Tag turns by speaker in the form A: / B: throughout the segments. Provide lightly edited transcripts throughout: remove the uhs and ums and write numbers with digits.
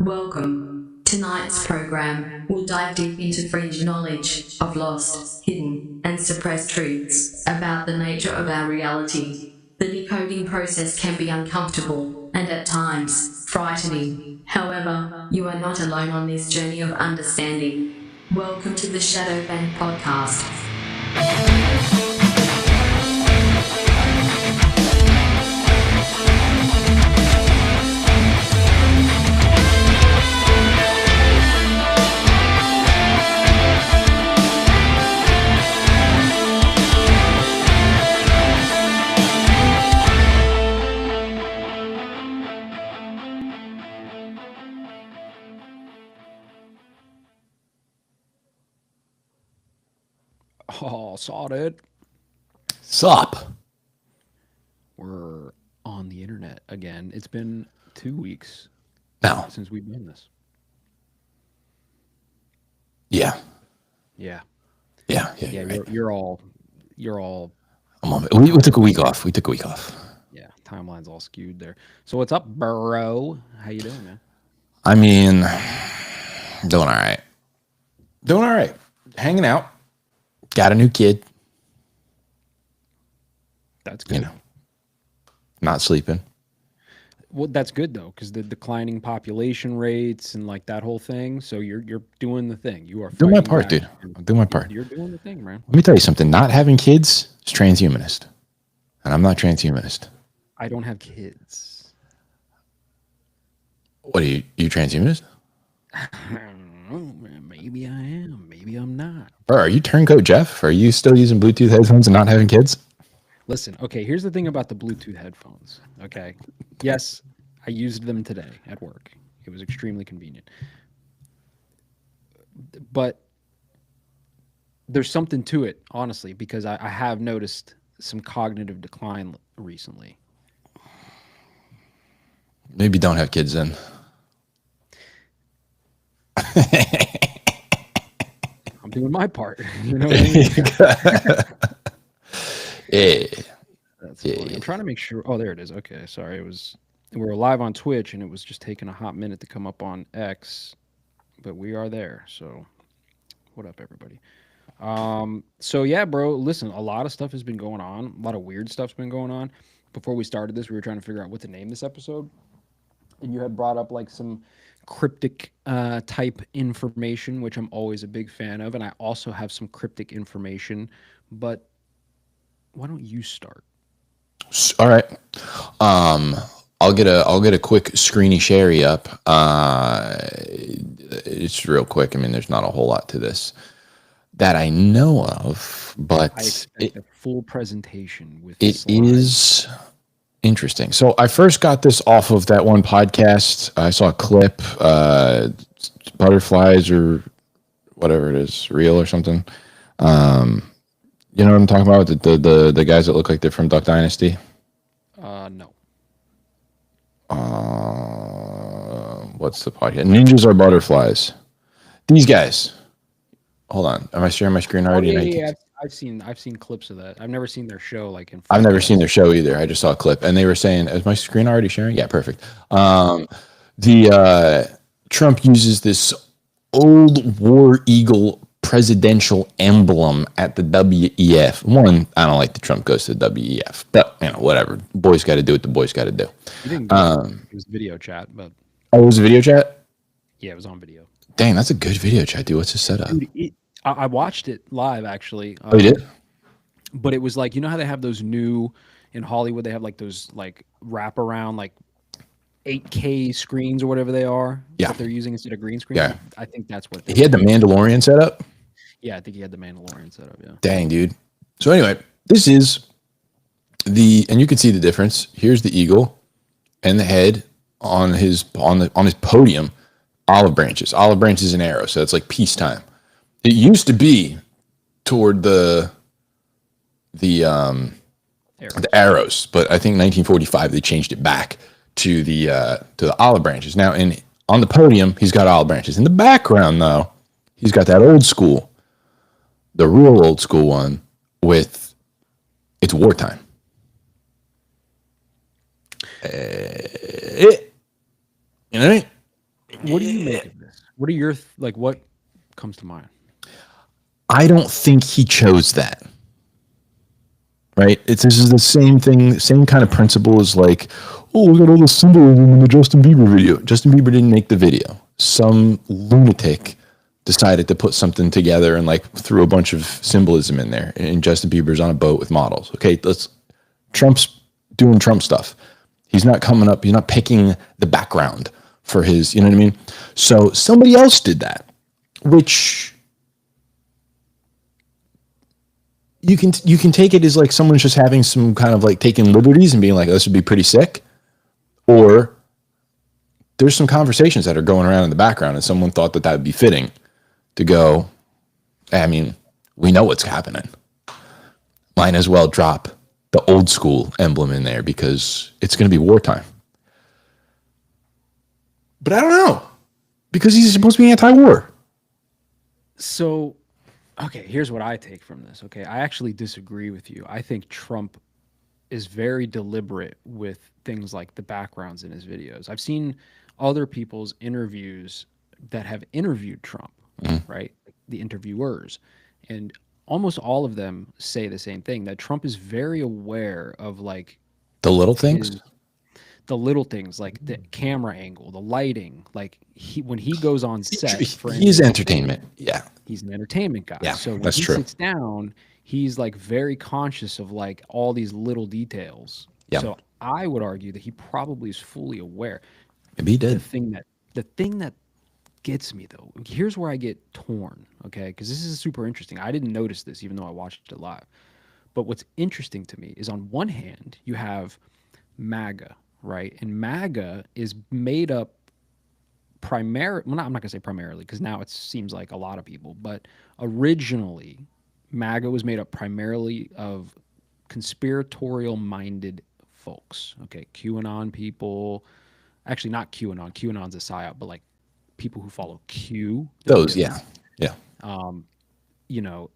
A: Welcome. Tonight's program will dive deep into fringe knowledge of lost, hidden, and suppressed truths about the nature of our reality. The decoding process can be uncomfortable and at times frightening. However, you are not alone on this journey of understanding. Welcome to the Shadow Bank Podcast.
B: Oh, saw it.
C: Sup?
B: We're on the internet again. It's been 2 weeks
C: No.
B: since we've done this.
C: Yeah.
B: Yeah,
C: Yeah.
B: yeah.
C: You're right.
B: You're all.
C: A moment. We took a week off.
B: Yeah, timeline's all skewed there. So what's up, bro? How you doing, man?
C: I mean, doing all right. Hanging out. Got a new kid.
B: That's good.
C: Not sleeping.
B: Well, that's good though, because the declining population rates and like that whole thing. So you're doing the thing. You are
C: Doing my
B: fighting
C: part,
B: back,
C: dude.
B: and
C: I'm doing my part.
B: You're doing the thing, man.
C: Let me tell you something. Not having kids is transhumanist. And I'm not transhumanist.
B: I don't have kids.
C: What are you transhumanist?
B: I don't know, man. Maybe I am. Maybe I'm not.
C: Or are you turncoat Jeff? Are you still using Bluetooth headphones and not having kids?
B: Listen, okay, here's the thing about the Bluetooth headphones, okay? Yes, I used them today at work. It was extremely convenient. But there's something to it, honestly, because I have noticed some cognitive decline recently.
C: Maybe don't have kids then.
B: I'm doing my part. You know what I mean?
C: Yeah.
B: That's funny. I'm trying to make sure. Oh, there it is. Okay, sorry. We were live on Twitch, and it was just taking a hot minute to come up on X, but we are there. So, what up, everybody? So yeah, bro. Listen, a lot of stuff has been going on. A lot of weird stuff's been going on. Before we started this, we were trying to figure out what to name this episode, and you had brought up like some cryptic type information, which I'm always a big fan of, and I also have some cryptic information, but why don't you start?
C: All right. I'll get a quick screeny sherry up. It's real quick. I mean, there's not a whole lot to this that I know of, but
B: I expect a full presentation with
C: it
B: slides.
C: is interesting. So I first got this off of that one podcast. I saw a clip, butterflies or whatever it is, real or something. You know what I'm talking about? The guys that look like they're from Duck Dynasty.
B: No.
C: What's the podcast? Ninjas are butterflies. These guys. Hold on. Am I sharing my screen already?
B: Yeah. I've seen clips of that. I've never seen their show like in.
C: I've never seen their show either. I just saw a clip, and they were saying, "Is my screen already sharing?" Yeah, perfect. Trump uses this old war eagle presidential emblem at the WEF. One, I don't like that Trump goes to the WEF, but whatever. Boys got to do what the boys got to do.
B: You didn't go. It was video chat, but
C: Oh, it was a video chat?
B: yeah, it was on video.
C: Dang, that's a good video chat, dude. What's his setup?
B: Dude, I watched it live actually.
C: Oh, you did?
B: But it was like, you know how they have those new in Hollywood? They have like those like wraparound like 8K screens or whatever they are.
C: Yeah.
B: That they're using instead of green screen.
C: Yeah.
B: I think that's what
C: He had the Mandalorian setup?
B: Yeah, I think he had the Mandalorian setup. Yeah.
C: Dang, dude. So anyway, this is and you can see the difference. Here's the eagle and the head on his podium, olive branches and arrows. So it's like peacetime. It used to be toward the arrows, but I think 1945 they changed it back to the olive branches. Now on the podium, he's got olive branches. In the background, though, he's got that old school, the real old school one with it's wartime. You know what I mean?
B: What do you make of this? What are your like? What comes to mind?
C: I don't think he chose that. Right? This is the same thing, same kind of principle as like, oh, we got all the symbolism in the Justin Bieber video. Justin Bieber didn't make the video. Some lunatic decided to put something together and like threw a bunch of symbolism in there. And Justin Bieber's on a boat with models. Okay, Trump's doing Trump stuff. He's not coming up. He's not picking the background for his, you know what I mean? So somebody else did that, which you can take it as like someone's just having some kind of like taking liberties and being like, oh, this would be pretty sick. Or there's some conversations that are going around in the background and someone thought that would be fitting to go, I mean, we know what's happening. Might as well drop the old school emblem in there because it's going to be wartime. But I don't know, because he's supposed to be anti-war.
B: So, okay, here's what I take from this. Okay, I actually disagree with you. I think Trump is very deliberate with things like the backgrounds in his videos. I've seen other people's interviews that have interviewed Trump, right? The interviewers. And almost all of them say the same thing, that Trump is very aware of like
C: the little things.
B: The little things like the camera angle, the lighting, like when he goes on set,
C: he's entertainment. Yeah.
B: He's an entertainment guy.
C: Yeah,
B: so when
C: that's
B: he
C: true.
B: sits down, he's like very conscious of like all these little details.
C: Yeah.
B: So I would argue that he probably is fully aware.
C: Maybe he did.
B: The thing that gets me though, here's where I get torn, okay? Because this is super interesting. I didn't notice this even though I watched it live. But what's interesting to me is on one hand, you have MAGA, right? And MAGA is made up primarily, well, I'm not going to say primarily because now it seems like a lot of people, but originally MAGA was made up primarily of conspiratorial minded folks, okay? QAnon people, actually not QAnon, QAnon's a psyop, but like people who follow Q.
C: Those, yeah. Yeah.
B: You know,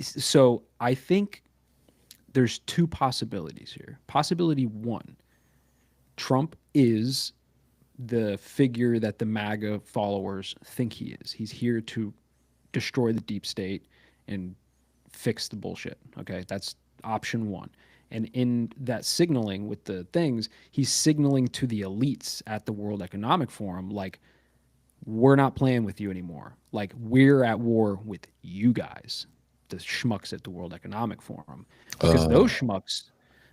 B: so I think there's two possibilities here. Possibility one, Trump is the figure that the MAGA followers think he is. He's here to destroy the deep state and fix the bullshit. Okay, that's option one. And in that signaling with the things, he's signaling to the elites at the World Economic Forum, like, we're not playing with you anymore. Like, we're at war with you guys, the schmucks at the World Economic Forum. Because those schmucks,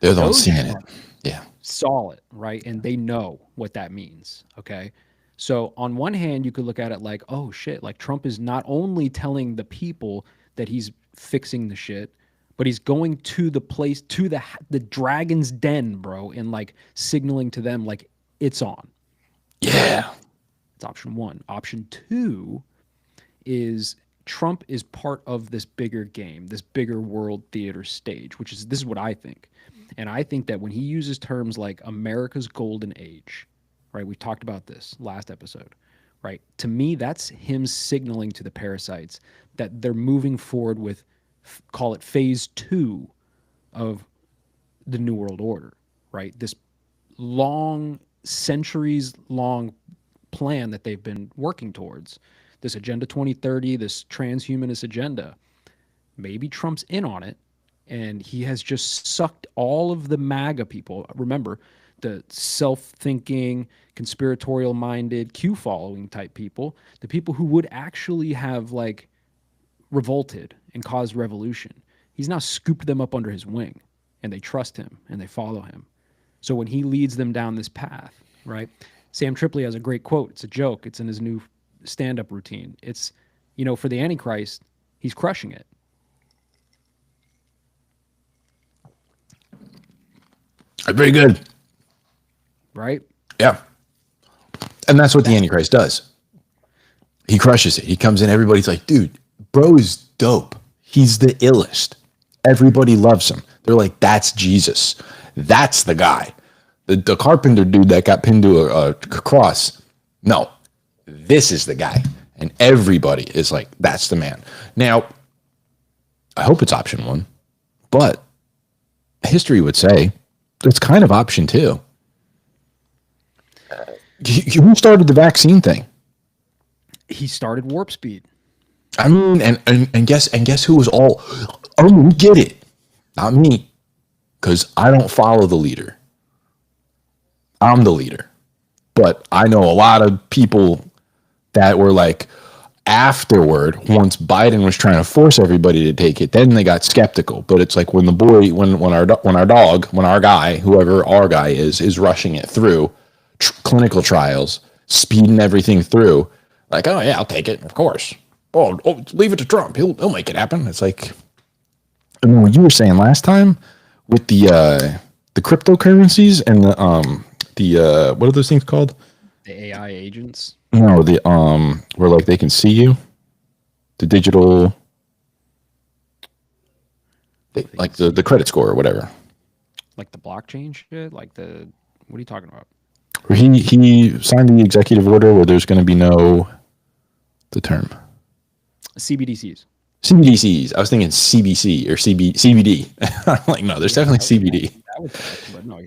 C: they're the ones seeing it. Yeah.
B: Saw it, right? And they know what that means. Okay. So on one hand, you could look at it like, oh shit, like Trump is not only telling the people that he's fixing the shit, but he's going to the place, to the dragon's den, bro, and like signaling to them like it's on.
C: Yeah.
B: It's option one. Option two is Trump is part of this bigger game, this bigger world theater stage, this is what I think. And I think that when he uses terms like America's golden age, right? We talked about this last episode, right? To me, that's him signaling to the parasites that they're moving forward with, call it phase 2 of the New World Order, right? This long, centuries long plan that they've been working towards, this Agenda 2030, this transhumanist agenda. Maybe Trump's in on it, and he has just sucked all of the MAGA people. Remember, the self-thinking, conspiratorial-minded, Q-following type people, the people who would actually have like revolted and caused revolution. He's now scooped them up under his wing, and they trust him and they follow him. So when he leads them down this path, right? Sam Tripoli has a great quote. It's a joke. It's in his new stand-up routine. It's, you know, for the Antichrist, he's crushing it.
C: Very good.
B: Right?
C: Yeah. And that's what the Antichrist does. He crushes it. He comes in, everybody's like, dude, bro is dope. He's the illest. Everybody loves him. They're like, that's Jesus. That's the guy. The carpenter dude that got pinned to a cross. No, this is the guy. And everybody is like, that's the man. Now, I hope it's option one, but history would say it's kind of option two. Who started the vaccine thing?
B: He started Warp Speed.
C: I mean, and guess who was all? Oh, we get it, not me, because I don't follow the leader. I'm the leader, but I know a lot of people that were like afterward. Once Biden was trying to force everybody to take it, then they got skeptical. But it's like when our guy, whoever our guy is rushing it through clinical trials, speeding everything through. Like, oh yeah, I'll take it, of course. Oh, leave it to Trump. He'll make it happen. It's like, I mean, what you were saying last time with the cryptocurrencies and the what are those things called?
B: The AI agents.
C: No, the where like they can see you. The digital, like the credit score or whatever.
B: Like the blockchain shit. Like what are you talking about?
C: Where he signed the executive order where there's going to be the term.
B: CBDCs.
C: CBDCs. I was thinking CBC or CBD. I'm like, no, there's definitely CBD.
B: But no,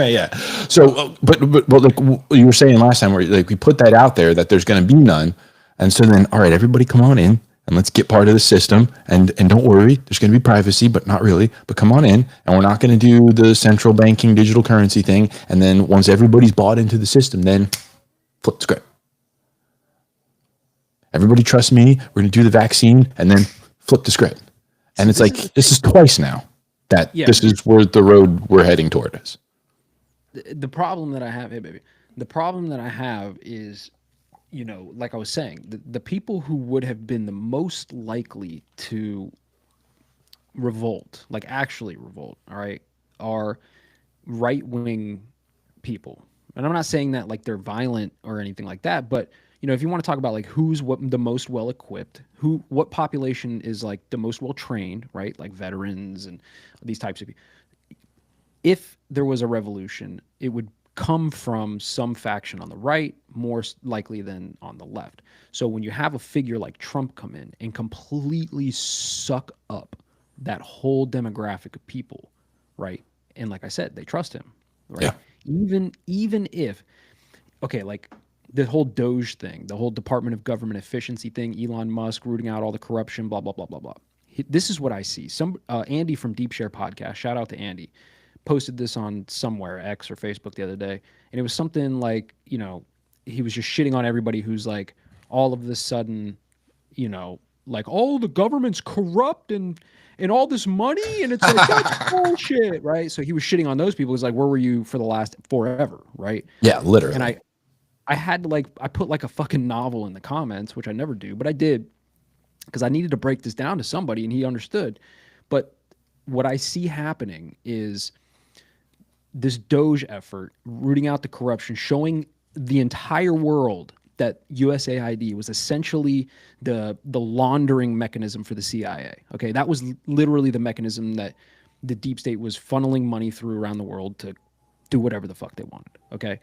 C: yeah. So, but like you were saying last time, where like we put that out there that there's going to be none, and so then all right, everybody come on in and let's get part of the system, and don't worry, there's going to be privacy, but not really. But come on in, and we're not going to do the central banking digital currency thing, and then once everybody's bought into the system, then flip the script. Everybody trust me. We're going to do the vaccine and then flip the script. And it's like, this is twice now that this is where the road we're heading toward is.
B: The problem that I have, hey baby, the problem that I have is, you know, like I was saying, the people who would have been the most likely to revolt, like actually revolt, all right, are right-wing people. And I'm not saying that like they're violent or anything like that, but you know, if you want to talk about like who's the most well equipped, what population is like the most well trained, right? Like veterans and these types of people. If there was a revolution, it would come from some faction on the right, more likely than on the left. So when you have a figure like Trump come in and completely suck up that whole demographic of people, right? And like I said, they trust him, right?
C: Yeah.
B: Even if, okay, like the whole Doge thing, the whole Department of Government Efficiency thing, Elon Musk rooting out all the corruption, blah, blah, blah, blah, blah. This is what I see. Andy from Deep Share Podcast, shout out to Andy, posted this on somewhere, X or Facebook the other day. And it was something like, you know, he was just shitting on everybody who's like, all of this sudden, you know, like, oh, the government's corrupt and all this money. And it's like, that's bullshit, right? So he was shitting on those people. He's like, where were you for the last forever, right?
C: Yeah, literally.
B: And I had to I put like a fucking novel in the comments, which I never do, but I did because I needed to break this down to somebody and he understood. But what I see happening is this Doge effort, rooting out the corruption, showing the entire world that USAID was essentially the laundering mechanism for the CIA. Okay, that was literally the mechanism that the deep state was funneling money through around the world to do whatever the fuck they wanted. Okay,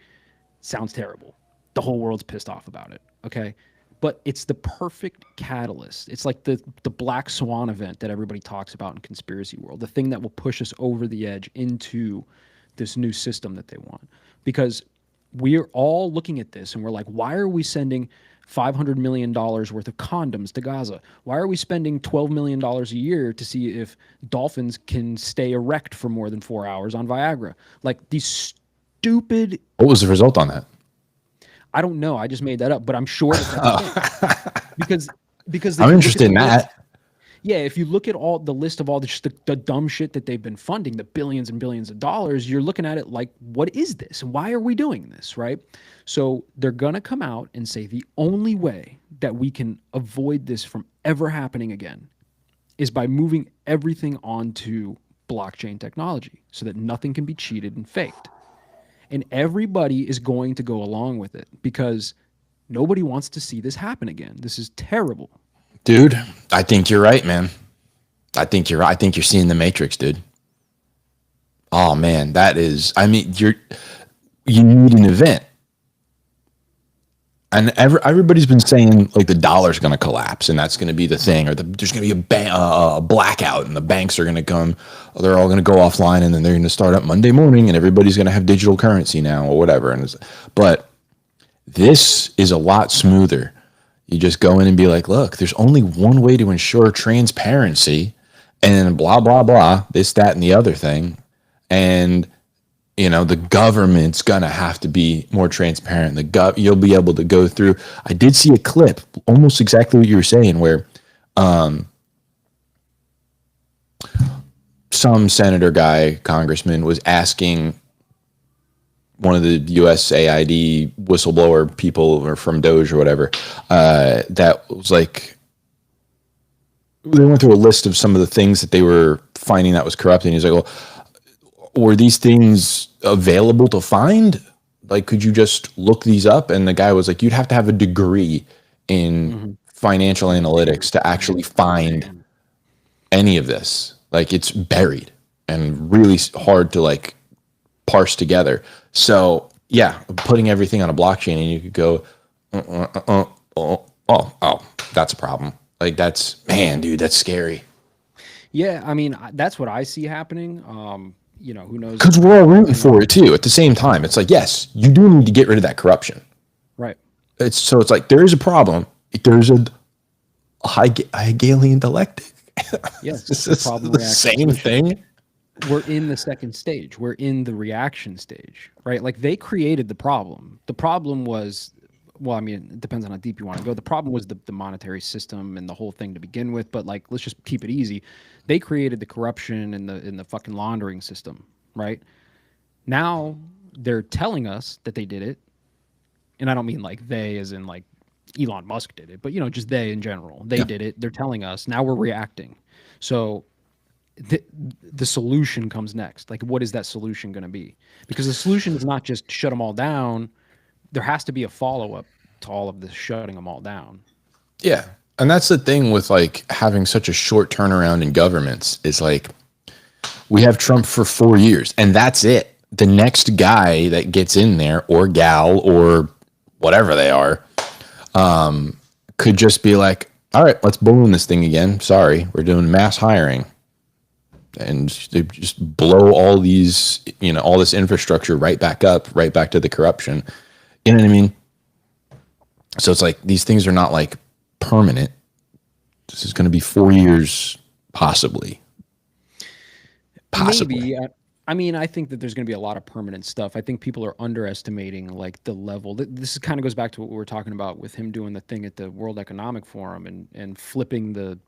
B: sounds terrible. The whole world's pissed off about it, okay? But it's the perfect catalyst. It's like the black swan event that everybody talks about in conspiracy world, the thing that will push us over the edge into this new system that they want. Because we're all looking at this and we're like, why are we sending $500 million worth of condoms to Gaza? Why are we spending $12 million a year to see if dolphins can stay erect for more than 4 hours on Viagra? Like these stupid...
C: What was the result on that?
B: I don't know. I just made that up, but I'm sure because
C: I'm interested in that.
B: Yeah, if you look at all the list of all the dumb shit that they've been funding, the billions and billions of dollars, you're looking at it like, what is this? Why are we doing this, right? So they're gonna come out and say the only way that we can avoid this from ever happening again is by moving everything onto blockchain technology so that nothing can be cheated and faked. And everybody is going to go along with it because nobody wants to see this happen again. This is terrible.
C: Dude, I think you're right, man. I think you're right. I think you're seeing the Matrix, dude. Oh, man, that is... I mean, you need an event. And everybody's been saying, like, the dollar's going to collapse, and that's going to be the thing. Or there's going to be a blackout, and the banks are going to come. They're all going to go offline, and then they're going to start up Monday morning, and everybody's going to have digital currency now or whatever. But This is a lot smoother. You just go in and be like, look, there's only one way to ensure transparency, and blah, blah, blah, this, that, and the other thing. And, the government's going to have to be more transparent. You'll be able to go through. I did see a clip, almost exactly what you were saying, where some senator guy, congressman, was asking one of the USAID whistleblower people, or from Doge or whatever, that was like, they went through a list of some of the things that they were finding that was corrupt. And he's like, well, were these things available to find? Like, could you just look these up? And the guy was like, you'd have to have a degree in financial analytics to actually find any of this. Like, it's buried and really hard to like parse together. So yeah, putting everything on a blockchain, and you could go, that's a problem. Like, man, dude, that's scary.
B: Yeah, I mean, that's what I see happening. Who knows?
C: Because we're all rooting for it too. At the same time, it's like, yes, you do need to get rid of that corruption.
B: Right.
C: It's like there is a problem. There's a Hegelian dialectic.
B: Yes,
C: this is the same thing.
B: We're in the second stage. We're in the reaction stage, right? Like, they created the problem. The problem was, well, I mean, it depends on how deep you want to go. The problem was the monetary system and the whole thing to begin with. But like, let's just keep it easy. They created the corruption and the fucking laundering system, right? Now they're telling us that they did it, and I don't mean like they as in like Elon Musk did it, but just they in general. They did it. They're telling us. Now we're reacting. So the solution comes next. Like, what is that solution going to be? Because the solution is not just shut them all down. There has to be a follow-up to all of this shutting them all down.
C: Yeah. And that's the thing with like having such a short turnaround in governments, is like, we have Trump for 4 years and that's it. The next guy that gets in there, or gal, or whatever they are, could just be like, all right, let's balloon this thing again. Sorry, we're doing mass hiring. And they just blow all these, all this infrastructure right back up, right back to the corruption. You know what I mean? So it's like, these things are not like permanent. This is going to be 4 years, possibly.
B: Maybe. I mean, I think that there's going to be a lot of permanent stuff. I think people are underestimating like the level. This kind of goes back to what we were talking about with him doing the thing at the World Economic Forum and flipping the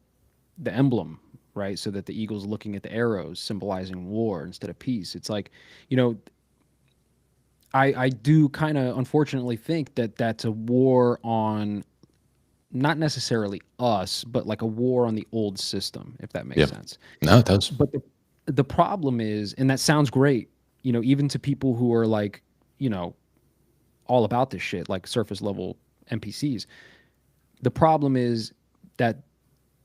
B: emblem, right? So that the eagle's looking at the arrows, symbolizing war instead of peace. It's like, I do kind of unfortunately think that that's a war on not necessarily us, but like a war on the old system, if that makes sense.
C: No, it does.
B: But the problem is, and that sounds great, even to people who are like, all about this shit, like surface level NPCs. The problem is that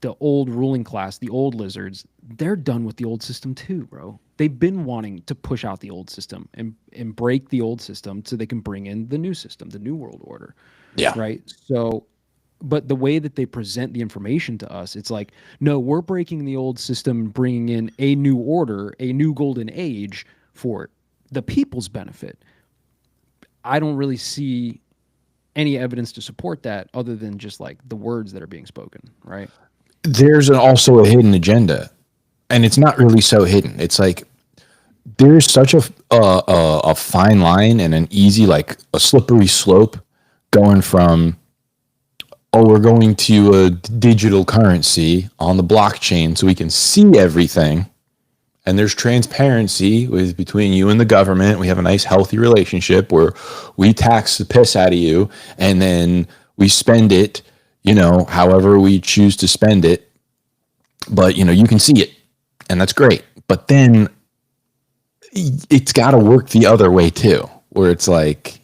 B: the old ruling class, the old lizards, they're done with the old system too, bro. They've been wanting to push out the old system and break the old system so they can bring in the new system, the new world order.
C: Yeah.
B: Right. So, but the way that they present the information to us, it's like, no, we're breaking the old system, bringing in a new order, a new golden age for the people's benefit. I don't really see any evidence to support that other than just like the words that are being spoken, right?
C: There's also a hidden agenda, and it's not really so hidden. It's like, there's such a fine line and an easy, like a slippery slope going from, we're going to a digital currency on the blockchain so we can see everything. And there's transparency between you and the government. We have a nice, healthy relationship where we tax the piss out of you, and then we spend it, however we choose to spend it. But, you can see it, and that's great. But then it's got to work the other way too, where it's like,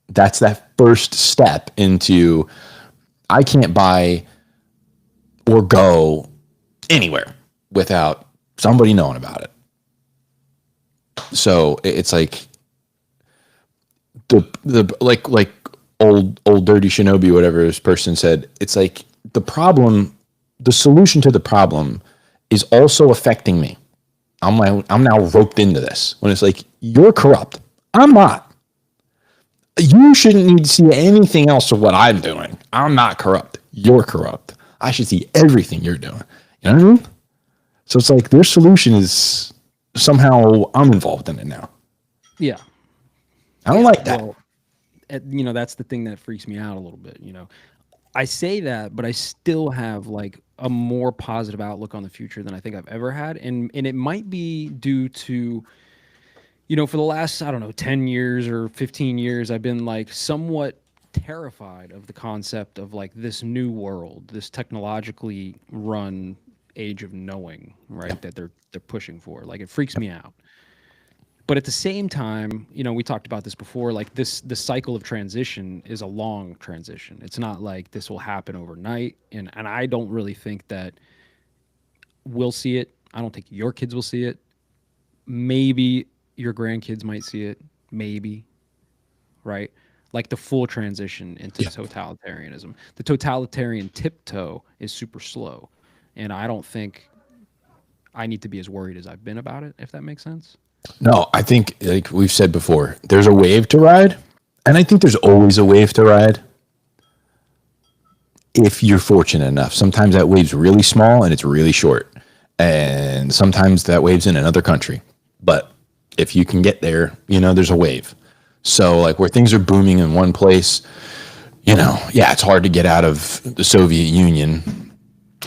C: that's that first step into, I can't buy or go anywhere without somebody knowing about it. So it's like the like old dirty shinobi, whatever this person said. It's like the solution to the problem is also affecting me. I'm now roped into this, when it's like, you're corrupt. I'm not. You shouldn't need to see anything else of what I'm doing. I'm not corrupt. You're corrupt. I should see everything you're doing. You know what I mean? So it's like their solution is somehow I'm involved in it now.
B: Yeah.
C: I don't like that.
B: Well, that's the thing that freaks me out a little bit. I say that, but I still have like a more positive outlook on the future than I think I've ever had. And it might be due to, for the last, I don't know, 10 years or 15 years, I've been like somewhat terrified of the concept of like this new world, this technologically run age of knowing, right? That they're pushing for. Like it freaks me out. But at the same time, we talked about this before, like the cycle of transition is a long transition. It's not like this will happen overnight. And I don't really think that we'll see it. I don't think your kids will see it. Maybe your grandkids might see it. Maybe. Right? Like the full transition into totalitarianism. The totalitarian tiptoe is super slow. And I don't think I need to be as worried as I've been about it, if that makes sense.
C: No, I think, like we've said before, there's a wave to ride, and I think there's always a wave to ride if you're fortunate enough. Sometimes that wave's really small and it's really short, and sometimes that wave's in another country. But if you can get there, there's a wave. So, like where things are booming in one place, it's hard to get out of the Soviet Union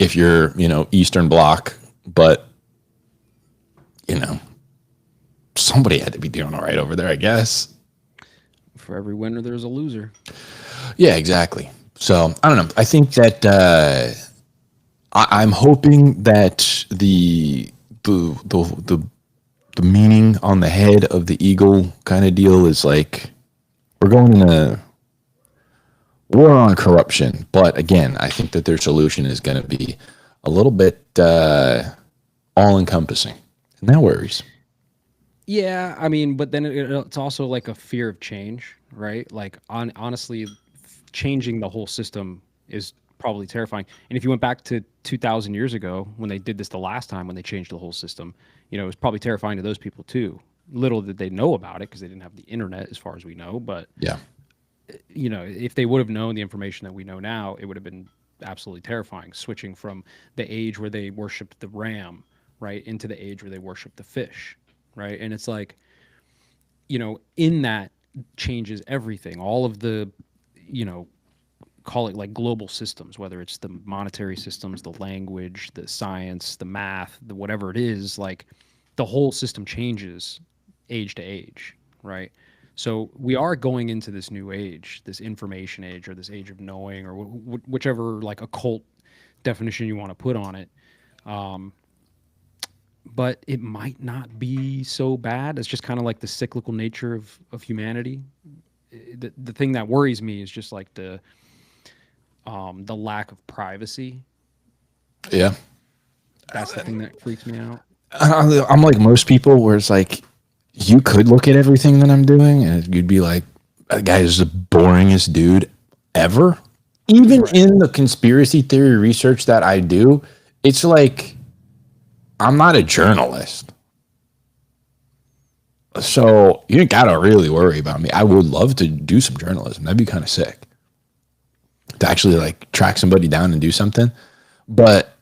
C: if you're, Eastern Bloc, but, somebody had to be doing all right over there, I guess.
B: For every winner, there's a loser.
C: Yeah, exactly. So I don't know. I think that I'm hoping that the meaning on the head of the eagle kind of deal is like we're going in a war on corruption. But again, I think that their solution is going to be a little bit all encompassing, and that worries.
B: Yeah, I mean, but then it's also like a fear of change, right? Like, honestly, changing the whole system is probably terrifying. And if you went back to 2,000 years ago when they did this the last time, when they changed the whole system, it was probably terrifying to those people too. Little did they know about it because they didn't have the internet, as far as we know. But
C: yeah,
B: if they would have known the information that we know now, it would have been absolutely terrifying. Switching from the age where they worshipped the ram, right, into the age where they worshipped the fish. Right. And it's like, in that changes everything. All of the, call it like global systems, whether it's the monetary systems, the language, the science, the math, the whatever it is, like the whole system changes age to age. Right. So we are going into this new age, this information age, or this age of knowing, or whichever like occult definition you want to put on it. But it might not be so bad. It's just kind of like the cyclical nature of humanity. The thing that worries me is just like the lack of privacy.
C: Yeah.
B: That's the thing that freaks me out.
C: I'm like most people where it's like, you could look at everything that I'm doing and you'd be like, that guy is the boringest dude ever. Even in the conspiracy theory research that I do, it's like, I'm not a journalist. So you ain't gotta really worry about me. I would love to do some journalism. That'd be kind of sick. To actually like track somebody down and do something. But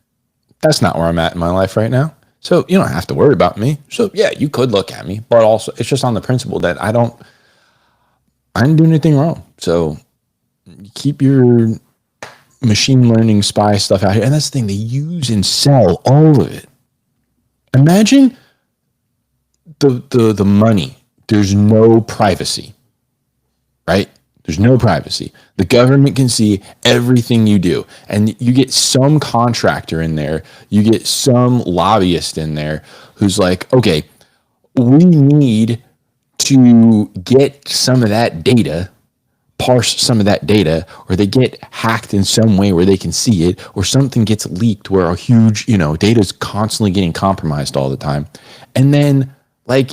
C: that's not where I'm at in my life right now. So you don't have to worry about me. So yeah, you could look at me, but also it's just on the principle that I didn't do anything wrong. So keep your machine learning spy stuff out here. And that's the thing, they use and sell all of it. Imagine the money. There's no privacy, right? There's no privacy. The government can see everything you do. And you get some contractor in there, you get some lobbyist in there who's like, okay, we need to get some of that data, parse some of that data, or they get hacked in some way where they can see it, or something gets leaked where a huge, data is constantly getting compromised all the time. And then like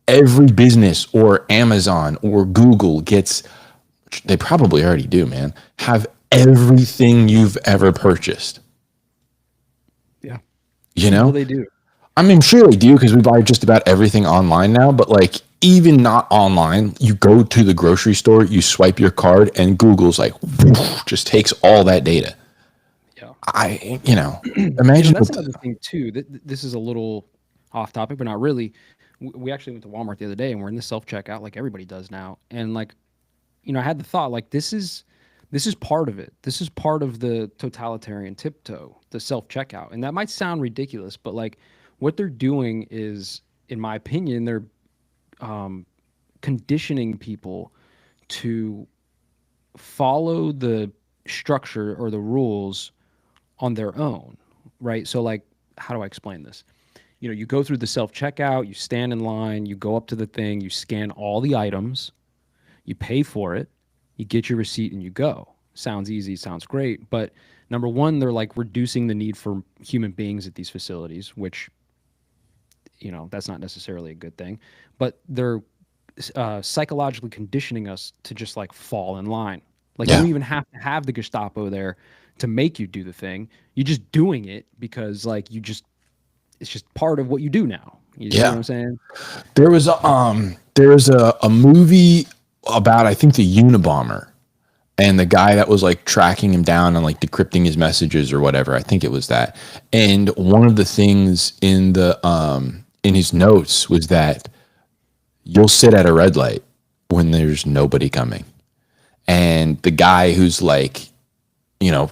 C: every business or Amazon or Google gets, they probably already do, man, have everything you've ever purchased.
B: Yeah. Well, they do.
C: I mean, sure they do because we buy just about everything online now, but like even not online, you go to the grocery store, you swipe your card, and Google's like, whoosh, just takes all that data.
B: Yeah.
C: Imagine
B: that's another thing too. This is a little off topic, but not really. We actually went to Walmart the other day, and we're in the self checkout like everybody does now. And like, I had the thought like this is part of it. This is part of the totalitarian tiptoe, the self checkout. And that might sound ridiculous, but like what they're doing is, in my opinion, they're conditioning people to follow the structure or the rules on their own, right? So like, how do I explain this? You go through the self checkout, you stand in line, you go up to the thing, you scan all the items, you pay for it, you get your receipt, and you go. Sounds easy, sounds great, but number one, they're like reducing the need for human beings at these facilities, which that's not necessarily a good thing, but they're psychologically conditioning us to just like fall in line. Like you don't even have to have the Gestapo there to make you do the thing. You're just doing it because like it's just part of what you do now. You see what I'm saying?
C: There was a movie about, I think, the Unabomber and the guy that was like tracking him down and like decrypting his messages or whatever. I think it was that. And one of the things in his notes was that you'll sit at a red light when there's nobody coming. And the guy who's like,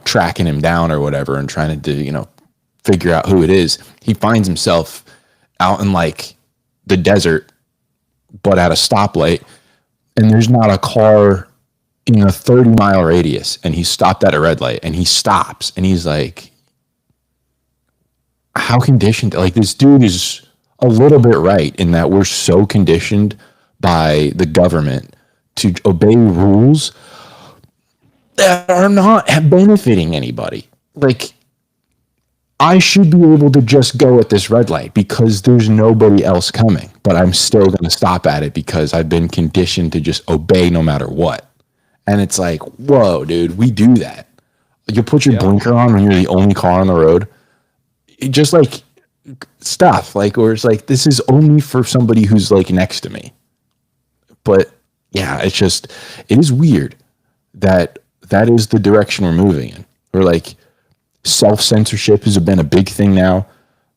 C: tracking him down or whatever and trying to, figure out who it is, he finds himself out in like the desert, but at a stoplight, and there's not a car in a 30-mile radius, and he's stopped at a red light, and he stops, and he's like, how conditioned? Like, this dude is a little bit right in that we're so conditioned by the government to obey rules that are not benefiting anybody. Like, I should be able to just go at this red light because there's nobody else coming, but I'm still going to stop at it because I've been conditioned to just obey no matter what. And it's like, whoa, dude, we do that. You put your blinker on when you're the only car on the road. It just like stuff like, or it's like, this is only for somebody who's like next to me. But yeah, it is weird that is the direction we're moving in. We're like, self-censorship has been a big thing now,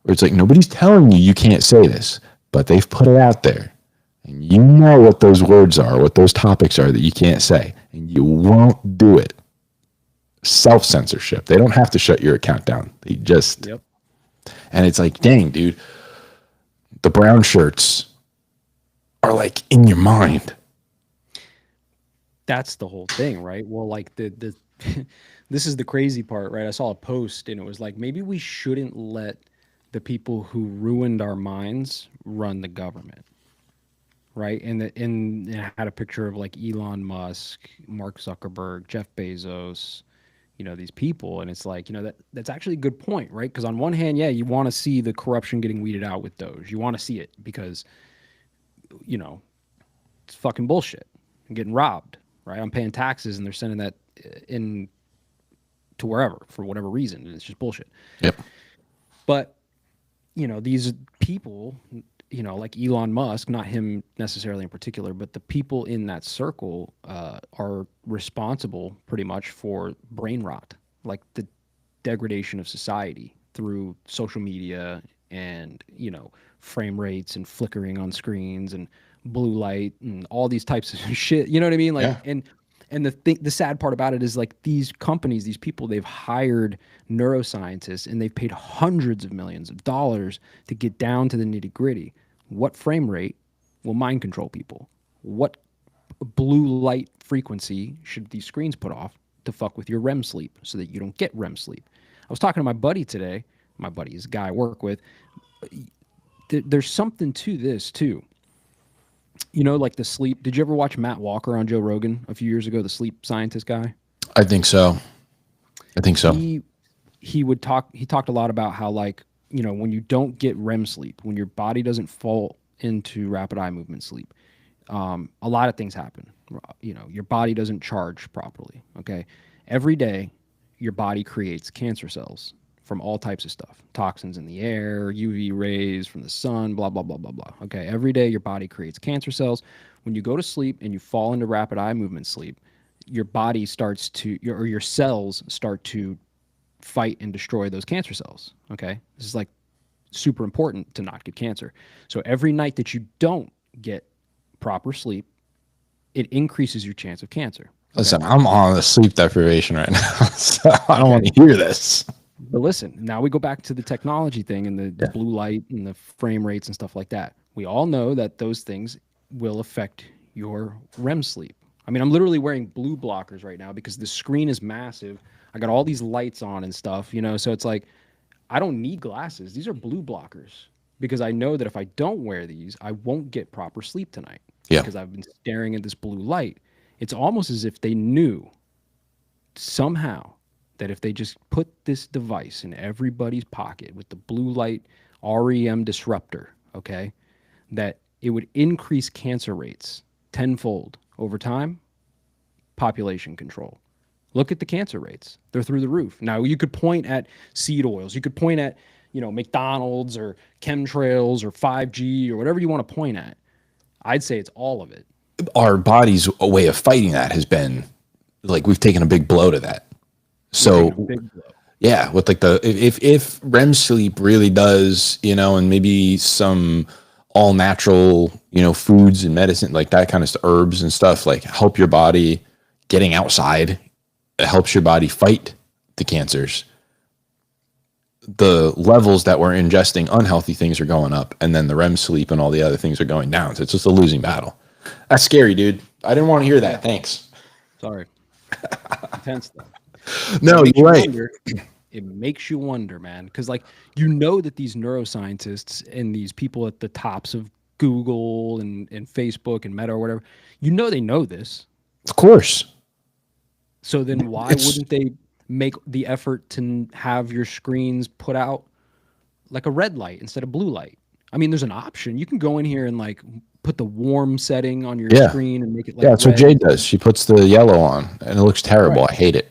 C: where it's like nobody's telling you can't say this, but they've put it out there, and you know what those words are, what those topics are that you can't say, and you won't do it. Self-censorship. They don't have to shut your account down. They just and it's like, dang, dude, the brown shirts are like in your mind.
B: That's the whole thing, right? Well, like the this is the crazy part, right? I saw a post and it was like, maybe we shouldn't let the people who ruined our minds run the government, right? And it had a picture of like Elon Musk, Mark Zuckerberg, Jeff Bezos, these people, and it's like, that's actually a good point, right? Because on one hand, yeah, you want to see the corruption getting weeded out with Doge. You want to see it because, it's fucking bullshit. I'm getting robbed, right? I'm paying taxes and they're sending that in to wherever for whatever reason, and it's just bullshit.
C: Yep.
B: But these people, like Elon Musk, not him necessarily in particular, but the people in that circle are responsible pretty much for brain rot, like the degradation of society through social media and frame rates and flickering on screens and blue light and all these types of shit. You know what I mean? Like, and the sad part about it is like these companies, these people, they've hired neuroscientists and they've paid hundreds of millions of dollars to get down to the nitty gritty. What frame rate will mind control people? What blue light frequency should these screens put off to fuck with your REM sleep so that you don't get REM sleep? I was talking to my buddy today. My buddy is a guy I work with. There's something to this too. Like the sleep. Did you ever watch Matt Walker on Joe Rogan a few years ago, the sleep scientist guy?
C: I think so.
B: He would talk. He talked a lot about how, like, when you don't get REM sleep, when your body doesn't fall into rapid eye movement sleep, a lot of things happen. Your body doesn't charge properly. Okay, every day your body creates cancer cells from all types of stuff, toxins in the air, UV rays from the sun, blah, blah, blah, blah, blah. Okay. Every day your body creates cancer cells. When you go to sleep and you fall into rapid eye movement sleep, your body starts to, or your cells start to fight and destroy those cancer cells. Okay. This is like super important to not get cancer. So every night that you don't get proper sleep, it increases your chance of cancer. Okay?
C: Listen, I'm on a sleep deprivation right now, so I don't want to hear this.
B: But listen, now we go back to the technology thing and the blue light and the frame rates and stuff like that. We all know that those things will affect your REM sleep. I mean, I'm literally wearing blue blockers right now because the screen is massive. I got all these lights on and stuff, you know, so it's like, I don't need glasses. These are blue blockers because I know that if I don't wear these, I won't get proper sleep tonight.
C: Yeah.
B: Because I've been staring at this blue light. It's almost as if they knew somehow that if they just put this device in everybody's pocket with the blue light REM disruptor, okay, that it would increase cancer rates tenfold over time. Population control. Look at the cancer rates. They're through the roof. Now, you could point at seed oils. You could point at, you know, McDonald's or chemtrails or 5G or whatever you want to point at. I'd say it's all of it.
C: Our body's way of fighting that has been like we've taken a big blow to that. So yeah, with like the if REM sleep really does, you know, and maybe some all natural, you know, foods and medicine like that kind of stuff, herbs and stuff like help your body getting outside, it helps your body fight the cancers. The levels that we're ingesting unhealthy things are going up, and then the REM sleep and all the other things are going down. So it's just a losing battle. That's scary, dude. I didn't want to hear that. Thanks.
B: Sorry. Intense though.
C: No, you're right.
B: It makes you wonder, man, because like you know that these neuroscientists and these people at the tops of Google and Facebook and Meta or whatever, you know they know this.
C: Of course.
B: So then why wouldn't they make the effort to have your screens put out like a red light instead of blue light? I mean, there's an option. You can go in here and like put the warm setting on your screen and make it like
C: that's
B: red.
C: what Jade does. She puts the yellow on and it looks terrible. Right. I hate it.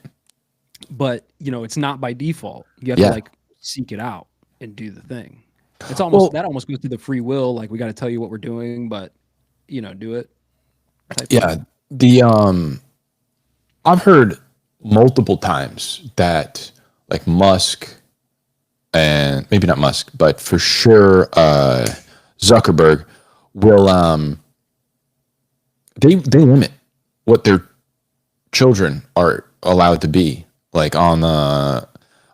B: But, you know, it's not by default. You have to like seek it out and do the thing. It's almost that almost goes to the free will. Like we got to tell you what we're doing, but you know, do it.
C: Yeah. I've heard multiple times that like Musk and maybe not Musk, but for sure Zuckerberg will they limit what their children are allowed to be like on the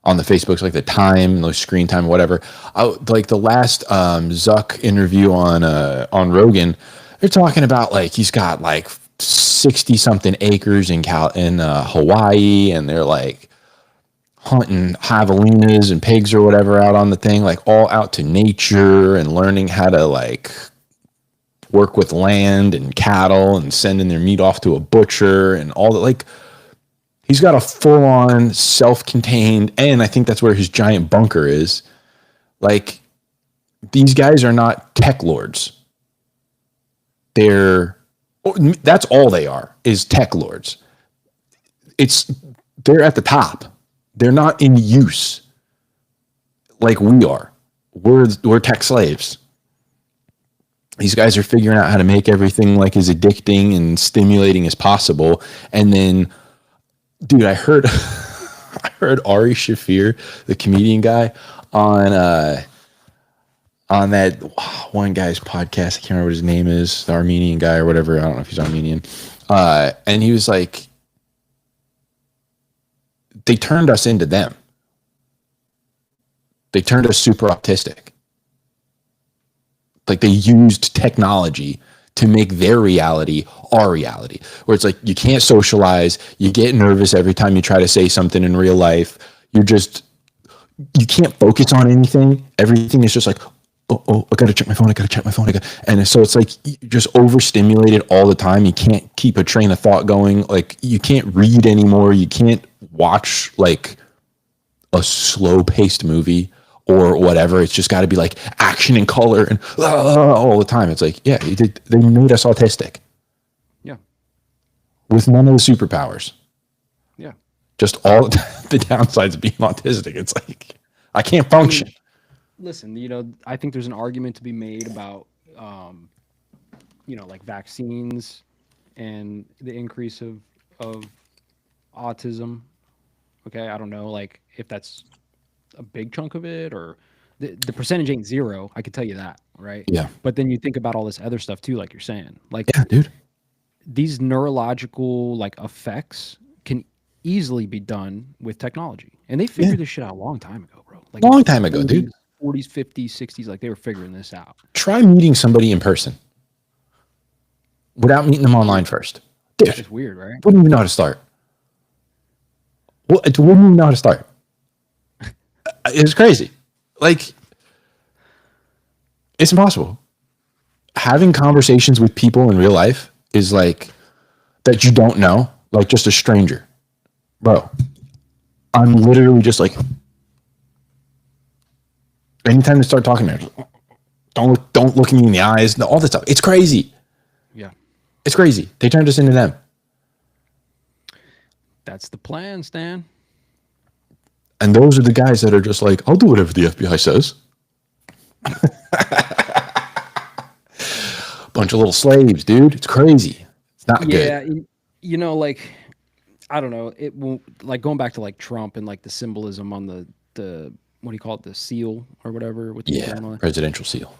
C: Facebooks, like the time, the screen time, whatever. Like the last Zuck interview on Rogan, they're talking about like he's got like 60 something acres in Hawaii, and they're like hunting javelinas and pigs or whatever out on the thing, like all out to nature and learning how to like work with land and cattle and sending their meat off to a butcher and all that. Like he's got a full-on self-contained, and I think that's where his giant bunker is. Like these guys are not tech lords. That's all they are, is tech lords. They're at the top. They're not in use like we are. We're tech slaves. These guys are figuring out how to make everything like as addicting and stimulating as possible. And then, dude, I heard Ari Shaffir, the comedian guy, on that one guy's podcast. I can't remember what his name is, the Armenian guy or whatever. I don't know if he's Armenian. And he was like, they turned us into them. They turned us super autistic. Like they used technology to make their reality our reality, where it's like you can't socialize, you get nervous every time you try to say something in real life. You can't focus on anything. Everything is just like, oh, I gotta check my phone. And so it's like you're just overstimulated all the time. You can't keep a train of thought going. Like you can't read anymore. You can't watch like a slow paced movie or whatever. It's just got to be like action and color and all the time. It's like, yeah, they made us autistic.
B: Yeah.
C: With none of the superpowers.
B: Yeah.
C: Just all the downsides of being autistic. It's like, I can't function.
B: Listen, you know, I think there's an argument to be made about, you know, like vaccines and the increase of autism. Okay, I don't know, like if that's a big chunk of it or the percentage ain't zero. I can tell you that, right?
C: Yeah.
B: But then you think about all this other stuff too, like you're saying, like
C: Yeah, dude.
B: these neurological like effects can easily be done with technology, and they figured this shit out a long time ago, bro. Like
C: Long time ago, dude.
B: 40s, 50s, 60s, like they were figuring this out.
C: Try meeting somebody in person without meeting them online first. Dude,
B: It's weird, right?
C: wouldn't even know how to start. Wouldn't even know how to start. It's crazy. Like, it's impossible. Having conversations with people in real life is like that you don't know, like just a stranger. Bro, I'm literally just like, anytime they start talking to me, don't look me in the eyes, all this stuff. It's crazy.
B: Yeah.
C: It's crazy. They turned us into them.
B: That's the plan, Stan.
C: And those are the guys that are just like, I'll do whatever the FBI says. Bunch of little slaves, dude. It's crazy. It's not good.
B: Yeah, you know, like I don't know. It will like going back to like Trump and like the symbolism on the what do you call it, the seal or whatever with the
C: Yeah,
B: journal.
C: presidential seal.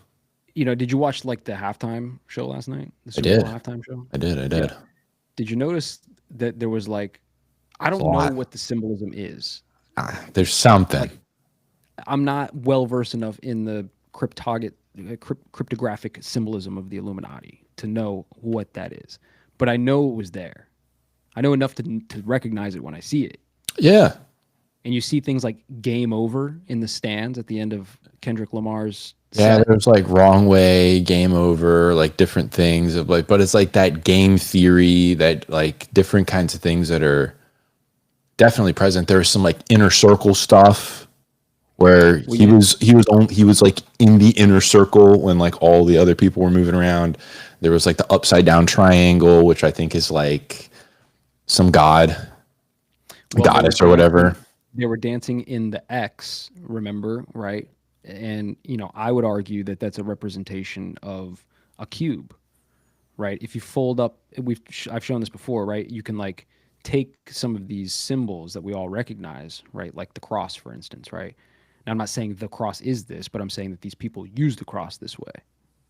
B: You know, did you watch like the halftime show last night? The
C: I
B: Super
C: did.
B: Bowl halftime show.
C: I did.
B: Yeah. Did you notice that there was like I don't know what the symbolism is.
C: There's something.
B: I'm not well versed enough in the cryptographic symbolism of the Illuminati to know what that is, but I know it was there. I know enough to recognize it when I see it.
C: Yeah.
B: And you see things like "game over" in the stands at the end of Kendrick Lamar's
C: Yeah,
B: set.
C: there's like wrong way, game over, like different things of like, but it's like that game theory, that like different kinds of things that are definitely present. There's some like inner circle stuff where he was like in the inner circle when like all the other people were moving around. There was like the upside down triangle, which I think is like some goddess or whatever.
B: They were dancing in the X, remember, right? And you know, I would argue that that's a representation of a cube, right? If you fold up, I've shown this before, right? You can like take some of these symbols that we all recognize, right? Like the cross, for instance, right? Now, I'm not saying the cross is this, but I'm saying that these people use the cross this way,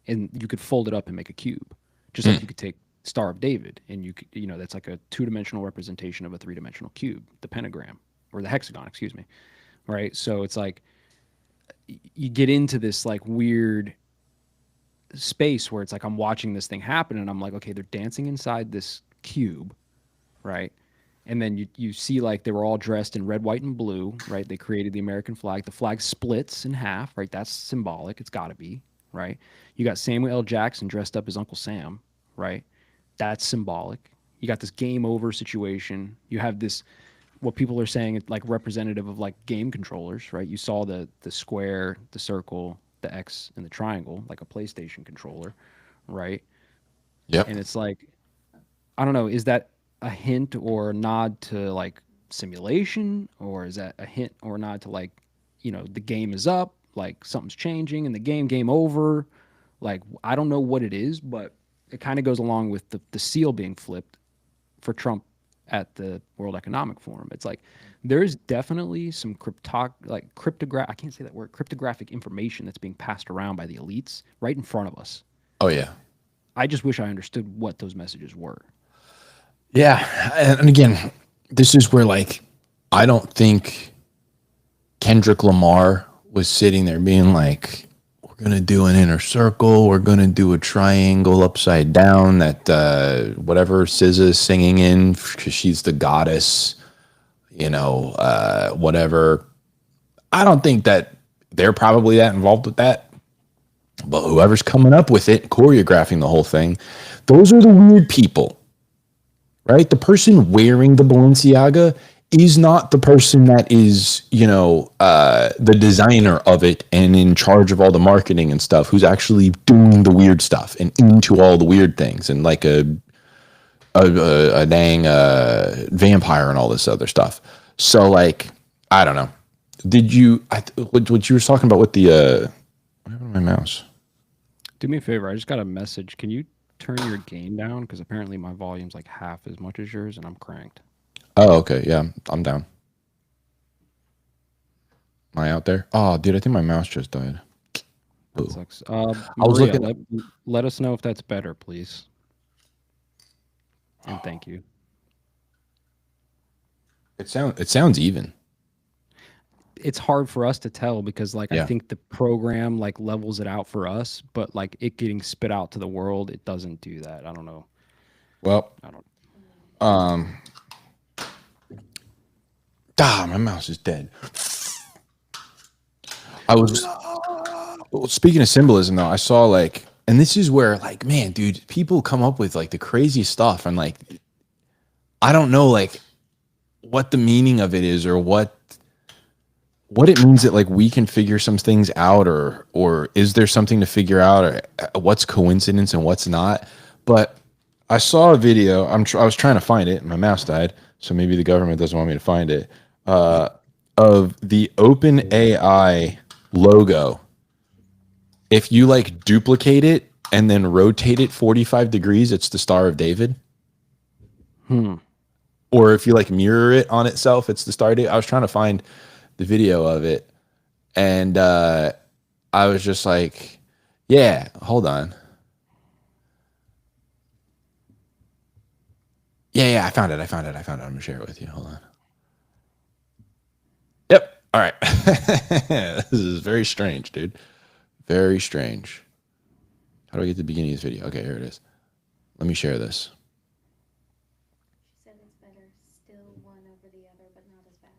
B: and you could fold it up and make a cube, just like you could take Star of David, and you could, you know, that's like a 2-dimensional representation of a 3-dimensional cube, the pentagram or the hexagon, excuse me, right? So it's like you get into this like weird space where it's like I'm watching this thing happen, and I'm like, okay, they're dancing inside this cube, right? And then you see like they were all dressed in red, white, and blue, right? They created the American flag. The flag splits in half, right? That's symbolic. It's got to be, right? You got Samuel L. Jackson dressed up as Uncle Sam, right? That's symbolic. You got this game over situation. You have this, what people are saying, like representative of like game controllers, right? You saw the square, the circle, the X, and the triangle, like a PlayStation controller, right?
C: Yep.
B: And it's like, I don't know, is that a hint or a nod to like simulation, or is that a hint or a nod to like, you know, the game is up, like something's changing in the game over? Like, I don't know what it is, but it kind of goes along with the seal being flipped for Trump at the World Economic Forum. It's like there's definitely some I can't say that word, cryptographic information that's being passed around by the elites right in front of us.
C: Oh yeah.
B: I just wish I understood what those messages were.
C: Yeah. And again, this is where like, I don't think Kendrick Lamar was sitting there being like, we're going to do an inner circle. We're going to do a triangle upside down that whatever SZA is singing in, because she's the goddess, you know, whatever. I don't think that they're probably that involved with that. But whoever's coming up with it, choreographing the whole thing, those are the weird people, right? The person wearing the Balenciaga is not the person that is, you know, the designer of it and in charge of all the marketing and stuff, who's actually doing the weird stuff and into all the weird things and like a dang vampire and all this other stuff. So like, I don't know. Did you? What you were talking about with the? What happened to my mouse?
B: Do me a favor. I just got a message. Can you turn your gain down? Because apparently my volume's like half as much as yours, and I'm cranked.
C: Oh, okay. Yeah, I'm down. Am I out there? Oh, dude, I think my mouse just died.
B: That sucks.
C: was
B: Maria,
C: looking-
B: let us know if that's better, please. And thank you.
C: It sounds even.
B: It's hard for us to tell because like
C: Yeah.
B: I think the program like levels it out for us, but like it getting spit out to the world, it doesn't do that. I don't know.
C: Well,
B: I don't.
C: my mouse is dead. I was well, speaking of symbolism though, I saw like, and this is where like, man, dude, people come up with like the craziest stuff, and like, I don't know like what the meaning of it is or what it means that like we can figure some things out, or is there something to figure out, or what's coincidence and what's not. But I saw a video. I was trying to find it, and my mouse died, so maybe the government doesn't want me to find it. Of the OpenAI logo, if you like duplicate it and then rotate it 45 degrees, it's the Star of David. Or if you like mirror it on itself, it's the Star of David. I was trying to find the video of it, and I was just like, yeah, hold on. Yeah, I found it. I'm gonna share it with you. Hold on. Yep. All right. This is very strange, dude. Very strange. How do I get to the beginning of this video? Okay, here it is. Let me share this.
D: She said it's better still one over the other, but not as bad.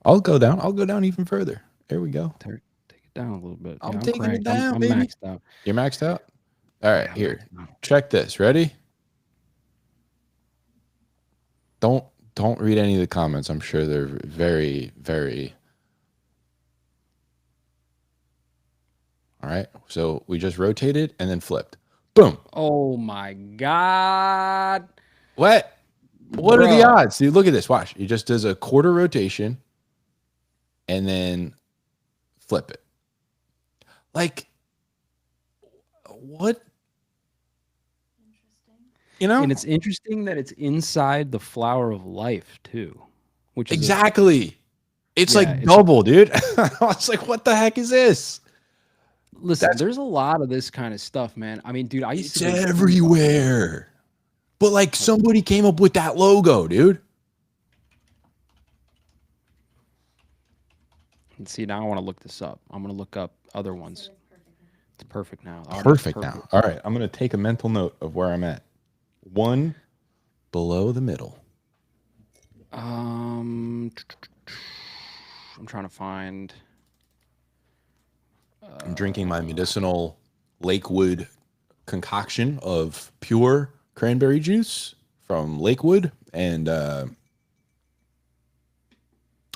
C: I'll go down. I'll go down even further. There we go.
B: Take it down a little bit.
C: I'm taking it
B: cranked.
C: down,
B: I'm
C: baby.
B: maxed out.
C: You're maxed out? All right,
B: Yeah,
C: here.
B: maxed out.
C: Check this. Ready? Don't read any of the comments. I'm sure they're very, very. All right. So we just rotated and then flipped. Boom.
B: Oh my god.
C: What? What are the
B: Bro.
C: odds? Dude, look at this. Watch. He just does a quarter rotation and then flip it. Like, what?
D: Interesting.
C: You know?
B: And it's interesting that it's inside the flower of life too. Which is
C: Exactly. It's
B: Yeah,
C: like
B: it's-
C: double, dude. I was like, what the heck is this?
B: listen,
C: That's-
B: there's a lot of this kind of stuff, man. I mean, dude, I used
C: It's
B: to go-
C: everywhere. But like somebody came up with that logo, dude.
B: And see, now I want to look this up. I'm gonna look up other ones.
D: It's perfect now.
B: It's perfect now. Oh, that's
C: Perfect now. All right. I'm going to take a mental note of where I'm at. One below the middle.
B: I'm trying to find.
C: I'm drinking my medicinal Lakewood concoction of pure cranberry juice from Lakewood and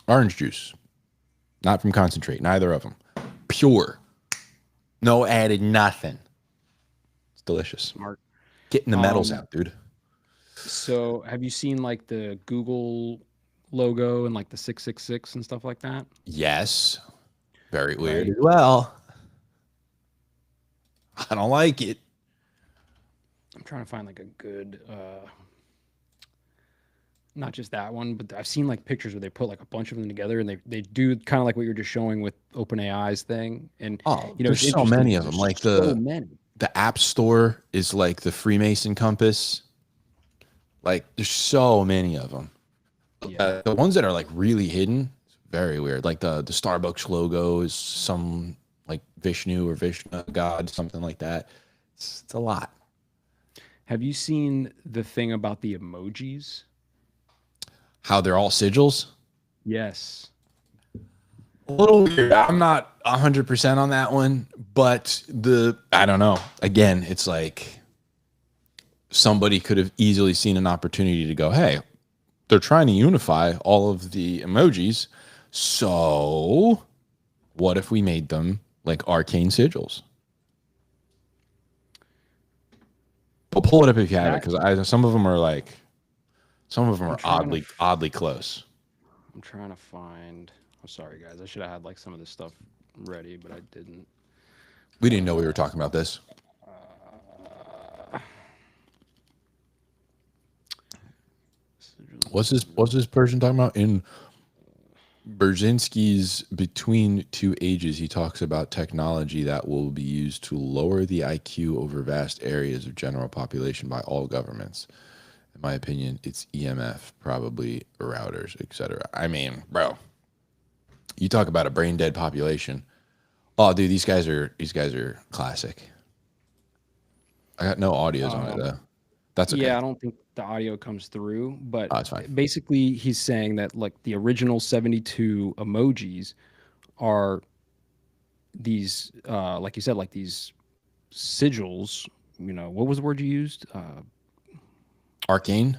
C: orange juice. Not from concentrate, neither of them. Pure. No added nothing. It's delicious.
B: Smart.
C: Getting the metals
B: Um,
C: out, dude.
B: So, have you seen like the Google logo and like the 666 and stuff like that?
C: Yes. Very weird
B: Right.
C: as well. I don't like it.
B: I'm trying to find like a good not just that one, but I've seen like pictures where they put like a bunch of them together and they do kind of like what you're just showing with OpenAI's thing. And
C: Oh,
B: you know,
C: there's
B: it's
C: so
B: interesting
C: many of
B: because
C: them.
B: there's
C: Like
B: so many.
C: the App Store is like the Freemason compass. Like there's so many of them.
B: Yeah.
C: The ones that are like really hidden, it's very weird. Like the Starbucks logo is some like Vishnu or Vishnu god, something like that. It's a lot.
B: Have you seen the thing about the emojis?
C: How they're all sigils.
B: Yes.
C: A little weird. I'm not 100% on that one, but I don't know. Again, it's like somebody could have easily seen an opportunity to go, hey, they're trying to unify all of the emojis. So what if we made them like arcane sigils? But pull it up if you have it, because some of them are oddly close.
B: I'm trying to find. I Sorry, guys. I should have had like some of this stuff ready, but I didn't.
C: We didn't know we were talking about this. What's this person talking about? In Brzezinski's Between Two Ages, he talks about technology that will be used to lower the IQ over vast areas of general population by all governments. In my opinion, it's EMF, probably routers, etc. I mean, bro, you talk about a brain dead population. Oh, dude, these guys are classic. I got no audios on it though. That's okay.
B: Yeah, I don't think the audio comes through, but
C: Oh, it's fine.
B: basically he's saying that like the original 72 emojis are these, like you said, like these sigils. You know, what was the word you used?
C: Arcane.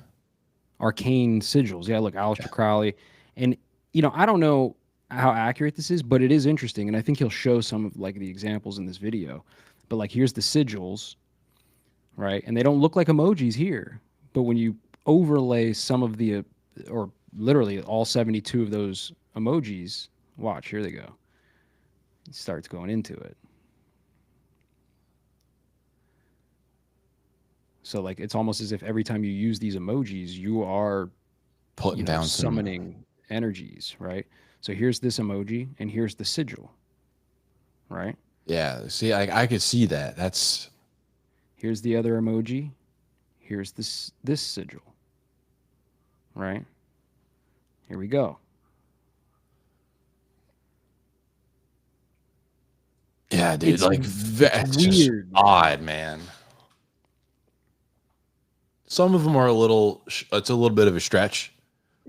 B: Arcane sigils. Yeah, look, Aleister Crowley. And, you know, I don't know how accurate this is, but it is interesting. And I think he'll show some of like the examples in this video. But like, here's the sigils, right? And they don't look like emojis here. But when you overlay some of the, or literally all 72 of those emojis, watch, here they go. It starts going into it. So like, it's almost as if every time you use these emojis, you are
C: Putting down some.
B: summoning energies, right? So here's this emoji and here's the sigil, right?
C: Yeah, see, I could see that. That's
B: Here's the other emoji. Here's this sigil, right? Here we go.
C: yeah, dude.
B: It's-
C: Like that's just
B: weird.
C: odd, man. Some of them are a little. It's a little bit of a stretch,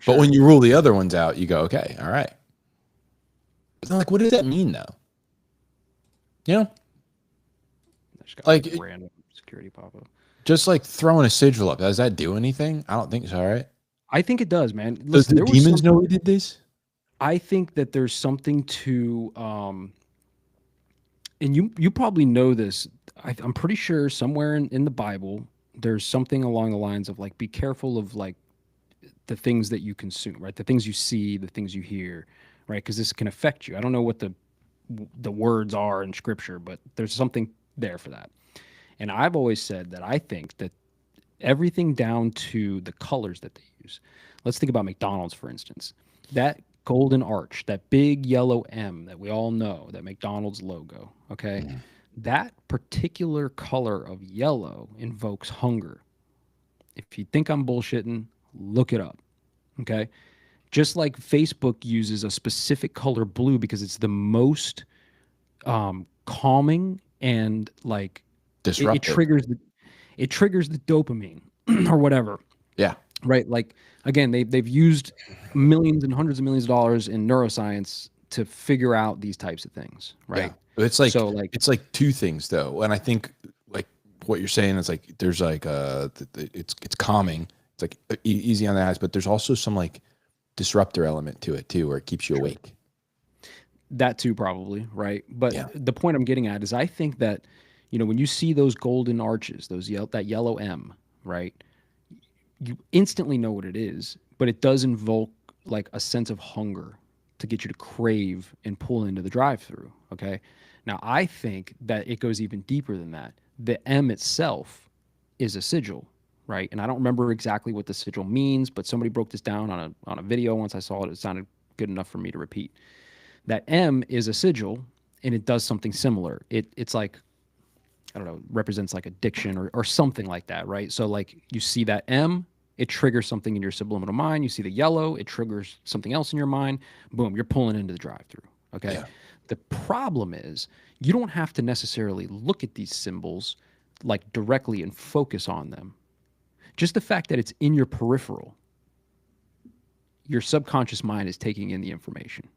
C: but when you rule the other ones out, you go, okay, all right. But then, like, what does that mean, though? You know,
B: I just got
C: like,
B: a random security pop up.
C: just like throwing a sigil up. Does that do anything? I don't think so. Right?
B: I think it does, man.
C: Does
B: Listen,
C: the
B: there was
C: demons
B: some-
C: know we did this?
B: I think that there's something to, and you probably know this. I'm pretty sure somewhere in the Bible there's something along the lines of like, be careful of like the things that you consume, right? The things you see, the things you hear, right? Because this can affect you. I don't know what the words are in Scripture, but there's something there for that. And I've always said that I think that everything down to the colors that they use. Let's think about McDonald's, for instance. That golden arch, that big yellow M that we all know, that McDonald's logo, okay? That particular color of yellow invokes hunger. If you think I'm bullshitting, look it up, okay? Just like Facebook uses a specific color blue because it's the most calming and like it
C: Disruptive.
B: triggers the dopamine or whatever.
C: Yeah.
B: Right. Like again, they've used millions and hundreds of millions of dollars in neuroscience to figure out these types of things. Right.
C: Yeah. But it's like,
B: So, like-
C: it's like two things though, and I think like what you're saying is like there's like it's calming. It's like easy on the eyes, but there's also some like disruptor element to it too, where it keeps you awake.
B: That too, probably, right? But
C: Yeah.
B: the point I'm getting at is I think that, you know, when you see those golden arches, that yellow M, right? You instantly know what it is, but it does invoke like a sense of hunger to get you to crave and pull into the drive-through. Okay. Now I think that it goes even deeper than that. The M itself is a sigil, right? And I don't remember exactly what the sigil means, but somebody broke this down on a video once I saw it. It sounded good enough for me to repeat. That M is a sigil, and it does something similar. It's like, I don't know, represents like addiction or something like that, right? So like you see that M, it triggers something in your subliminal mind. You see the yellow, it triggers something else in your mind. Boom, you're pulling into the drive-through. Okay.
C: Yeah.
B: The problem is you don't have to necessarily look at these symbols like directly and focus on them. Just the fact that it's in your peripheral, your subconscious mind is taking in the information.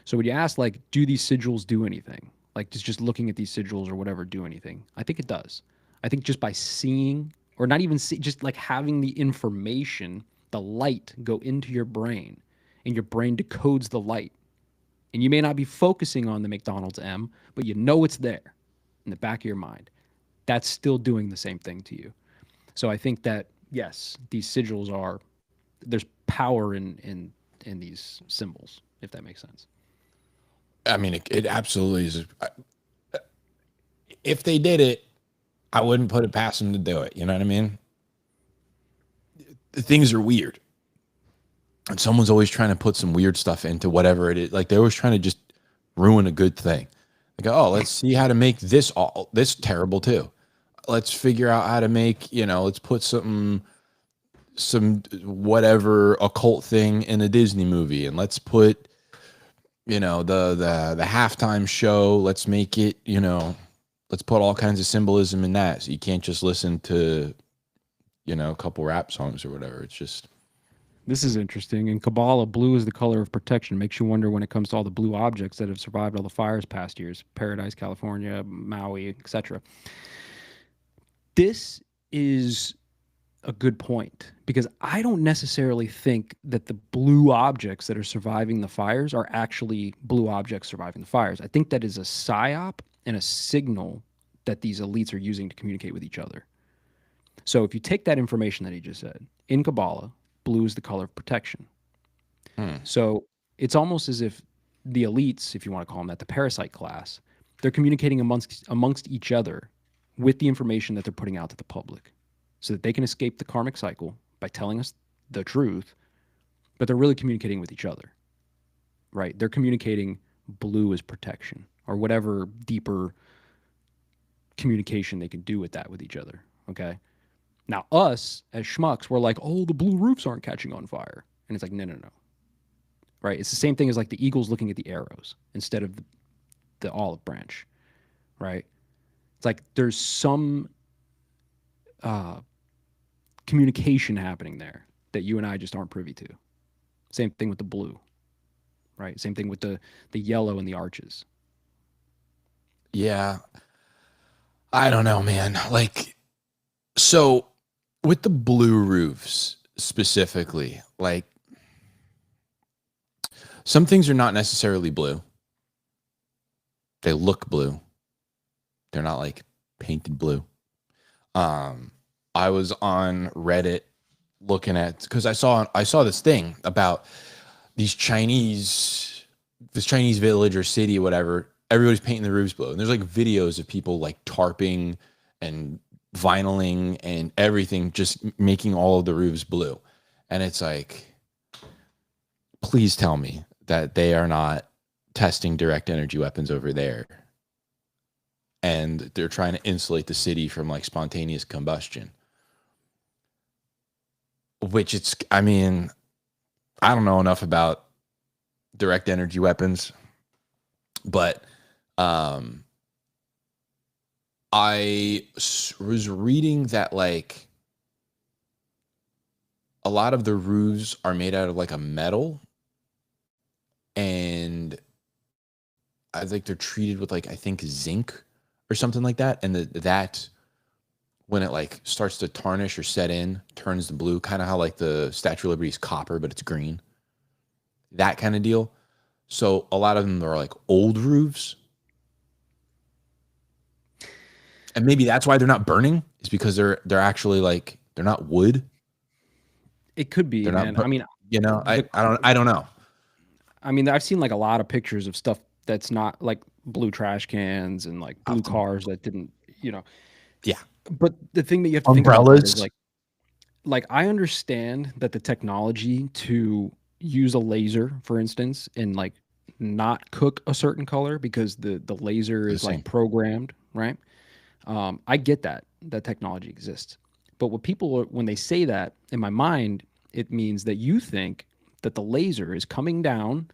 B: So when you ask, like, do these sigils do anything? Like, just looking at these sigils or whatever do anything? I think it does. I think just by seeing, or not even see, just like having the information, the light go into your brain, and your brain decodes the light. And you may not be focusing on the McDonald's M, but you know it's there in the back of your mind. That's still doing the same thing to you. So I think that, yes, these sigils are, there's power in these symbols. if that makes sense.
C: I mean, it absolutely is. If they did it, I wouldn't put it past them to do it. You know what I mean? Things are weird. And someone's always trying to put some weird stuff into whatever it is. Like they're always trying to just ruin a good thing. Like, oh, let's see how to make this terrible too. Let's figure out how to make, let's put some whatever occult thing in a Disney movie, and let's put, the halftime show. Let's make it, let's put all kinds of symbolism in that. So you can't just listen to, a couple rap songs or whatever. It's just.
B: This is interesting. In Kabbalah, blue is the color of protection. Makes you wonder when it comes to all the blue objects that have survived all the fires past years. Paradise, California, Maui, etc. This is a good point, because I don't necessarily think that the blue objects that are surviving the fires are actually blue objects surviving the fires. I think that is a psyop and a signal that these elites are using to communicate with each other. So if you take that information that he just said, in Kabbalah, blue is the color of protection. So it's almost as if the elites, if you want to call them that, the parasite class, they're communicating amongst each other with the information that they're putting out to the public, so that they can escape the karmic cycle by telling us the truth, but they're really communicating with each other, right? They're communicating blue as protection, or whatever deeper communication they can do with that with each other, okay? Now, us as schmucks, we're like, oh, the blue roofs aren't catching on fire. And it's like, no. Right? It's the same thing as like the eagles looking at the arrows instead of the olive branch, right? It's like there's some communication happening there that you and I just aren't privy to. Same thing with the blue, right? Same thing with the yellow and the arches.
C: Yeah. I don't know, man. Like, so with the blue roofs specifically, like, some things are not necessarily blue. They look blue. They're not like painted blue. I was on Reddit looking at, because I saw this thing about this Chinese village or city or whatever. Everybody's painting the roofs blue, and there's like videos of people like tarping and vinyling and everything, just making all of the roofs blue. And it's like, please tell me that they are not testing direct energy weapons over there, and they're trying to insulate the city from like spontaneous combustion. Which I mean, I don't know enough about direct energy weapons, but I was reading that like a lot of the roofs are made out of like a metal, and I think they're treated with like, I think, zinc or something like that, and that when it like starts to tarnish or set in, turns to blue, kind of how like the Statue of Liberty is copper, but it's green. That kind of deal. So a lot of them are like old roofs. And maybe that's why they're not burning, is because they're actually like, they're not wood.
B: It could be, man. I mean,
C: I don't know.
B: I mean, I've seen like a lot of pictures of stuff that's not like blue trash cans and like blue cars that didn't,
C: Yeah.
B: But the thing that you have to think about
C: Umbrellas.
B: is like I understand that the technology to use a laser, for instance, and like not cook a certain color because the laser is like programmed, right? I get that technology exists. But what people, when they say that, in my mind, it means that you think that the laser is coming down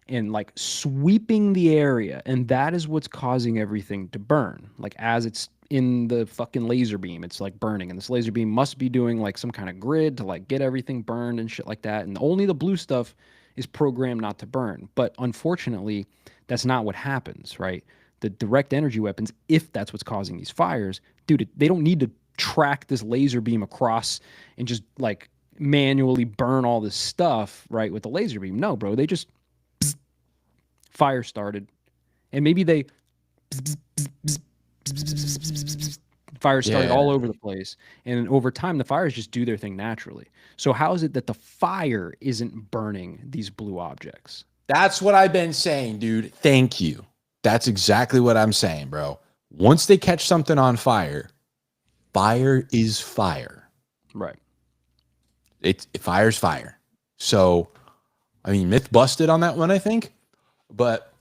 B: and like sweeping the area, and that is what's causing everything to burn. Like as it's in the fucking laser beam, it's like burning, and this laser beam must be doing like some kind of grid to like get everything burned and shit like that, and only the blue stuff is programmed not to burn. But unfortunately, that's not what happens, right? The direct energy weapons, if that's what's causing these fires, dude, they don't need to track this laser beam across and just like manually burn all this stuff, right, with the laser beam. No, bro, they just fire started, and maybe they fire started all over the place, and over time the fires just do their thing naturally. So how is it that the fire isn't burning these blue objects?
C: That's what I've been saying, dude. Thank you. That's exactly what I'm saying, bro. Once they catch something on fire, fire is fire.
B: Right.
C: Fire's fire. So, I mean, myth busted on that one, I think. But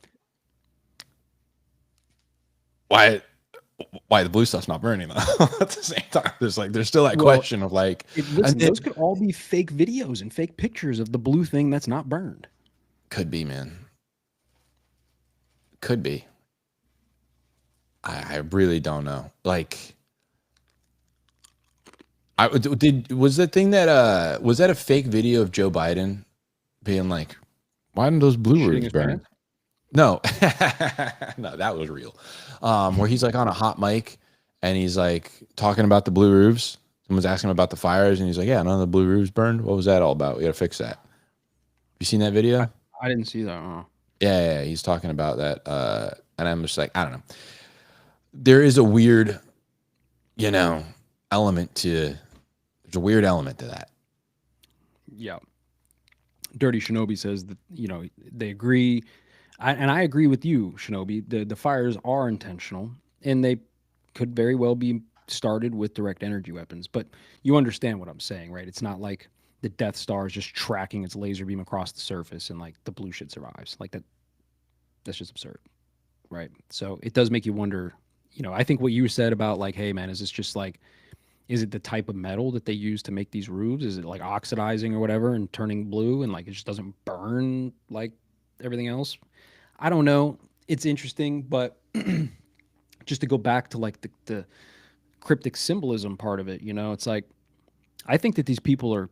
C: why the blue stuff's not burning though? At the same time, there's still that question of like,
B: listen, those could all be fake videos and fake pictures of the blue thing that's not burned.
C: Could be, man. Could be. I really don't know. Like, was that thing that was that a fake video of Joe Biden being like, why didn't those blue roofs burn? No, no, that was real. Where he's like on a hot mic and he's like talking about the blue roofs. Someone's asking him about the fires and he's like, yeah, none of the blue roofs burned. What was that all about? We got to fix that. You seen that video?
B: I didn't see that.
C: Yeah, he's talking about that. And I'm just like, I don't know. There is a weird, element to, there's a weird element to that.
B: Yeah. Dirty Shinobi says that, they agree. And I agree with you, Shinobi. The fires are intentional and they could very well be started with direct energy weapons. But you understand what I'm saying, right? It's not like the Death Star is just tracking its laser beam across the surface and like the blue shit survives. Like that's just absurd, right? So it does make you wonder, I think what you said about like, hey man, is this just like, is it the type of metal that they use to make these roofs? Is it like oxidizing or whatever and turning blue and like it just doesn't burn like everything else? I don't know. It's interesting, but just to go back to like the cryptic symbolism part of it, it's like, I think that these people are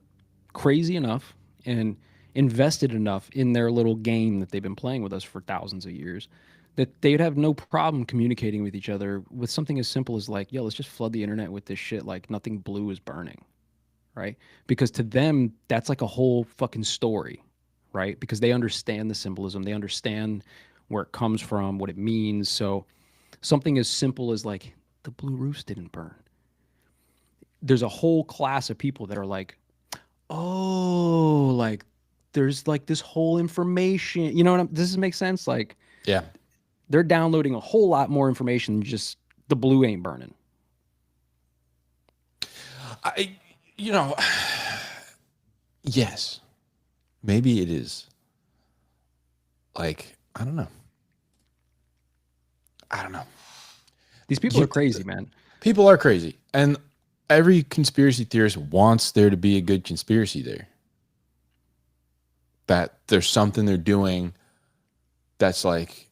B: crazy enough and invested enough in their little game that they've been playing with us for thousands of years that they'd have no problem communicating with each other with something as simple as like, yo, let's just flood the internet with this shit. Like nothing blue is burning, right? Because to them, that's like a whole fucking story, right? Because they understand the symbolism. They understand where it comes from, what it means. So something as simple as like the blue roofs didn't burn. There's a whole class of people that are like, oh, like there's like this whole information, does this make sense? Like,
C: yeah,
B: they're downloading a whole lot more information than just the blue ain't burning.
C: Yes, maybe it is. Like, I don't know.
B: These people are crazy, man.
C: People are crazy. And every conspiracy theorist wants there to be a good conspiracy there. That there's something they're doing that's like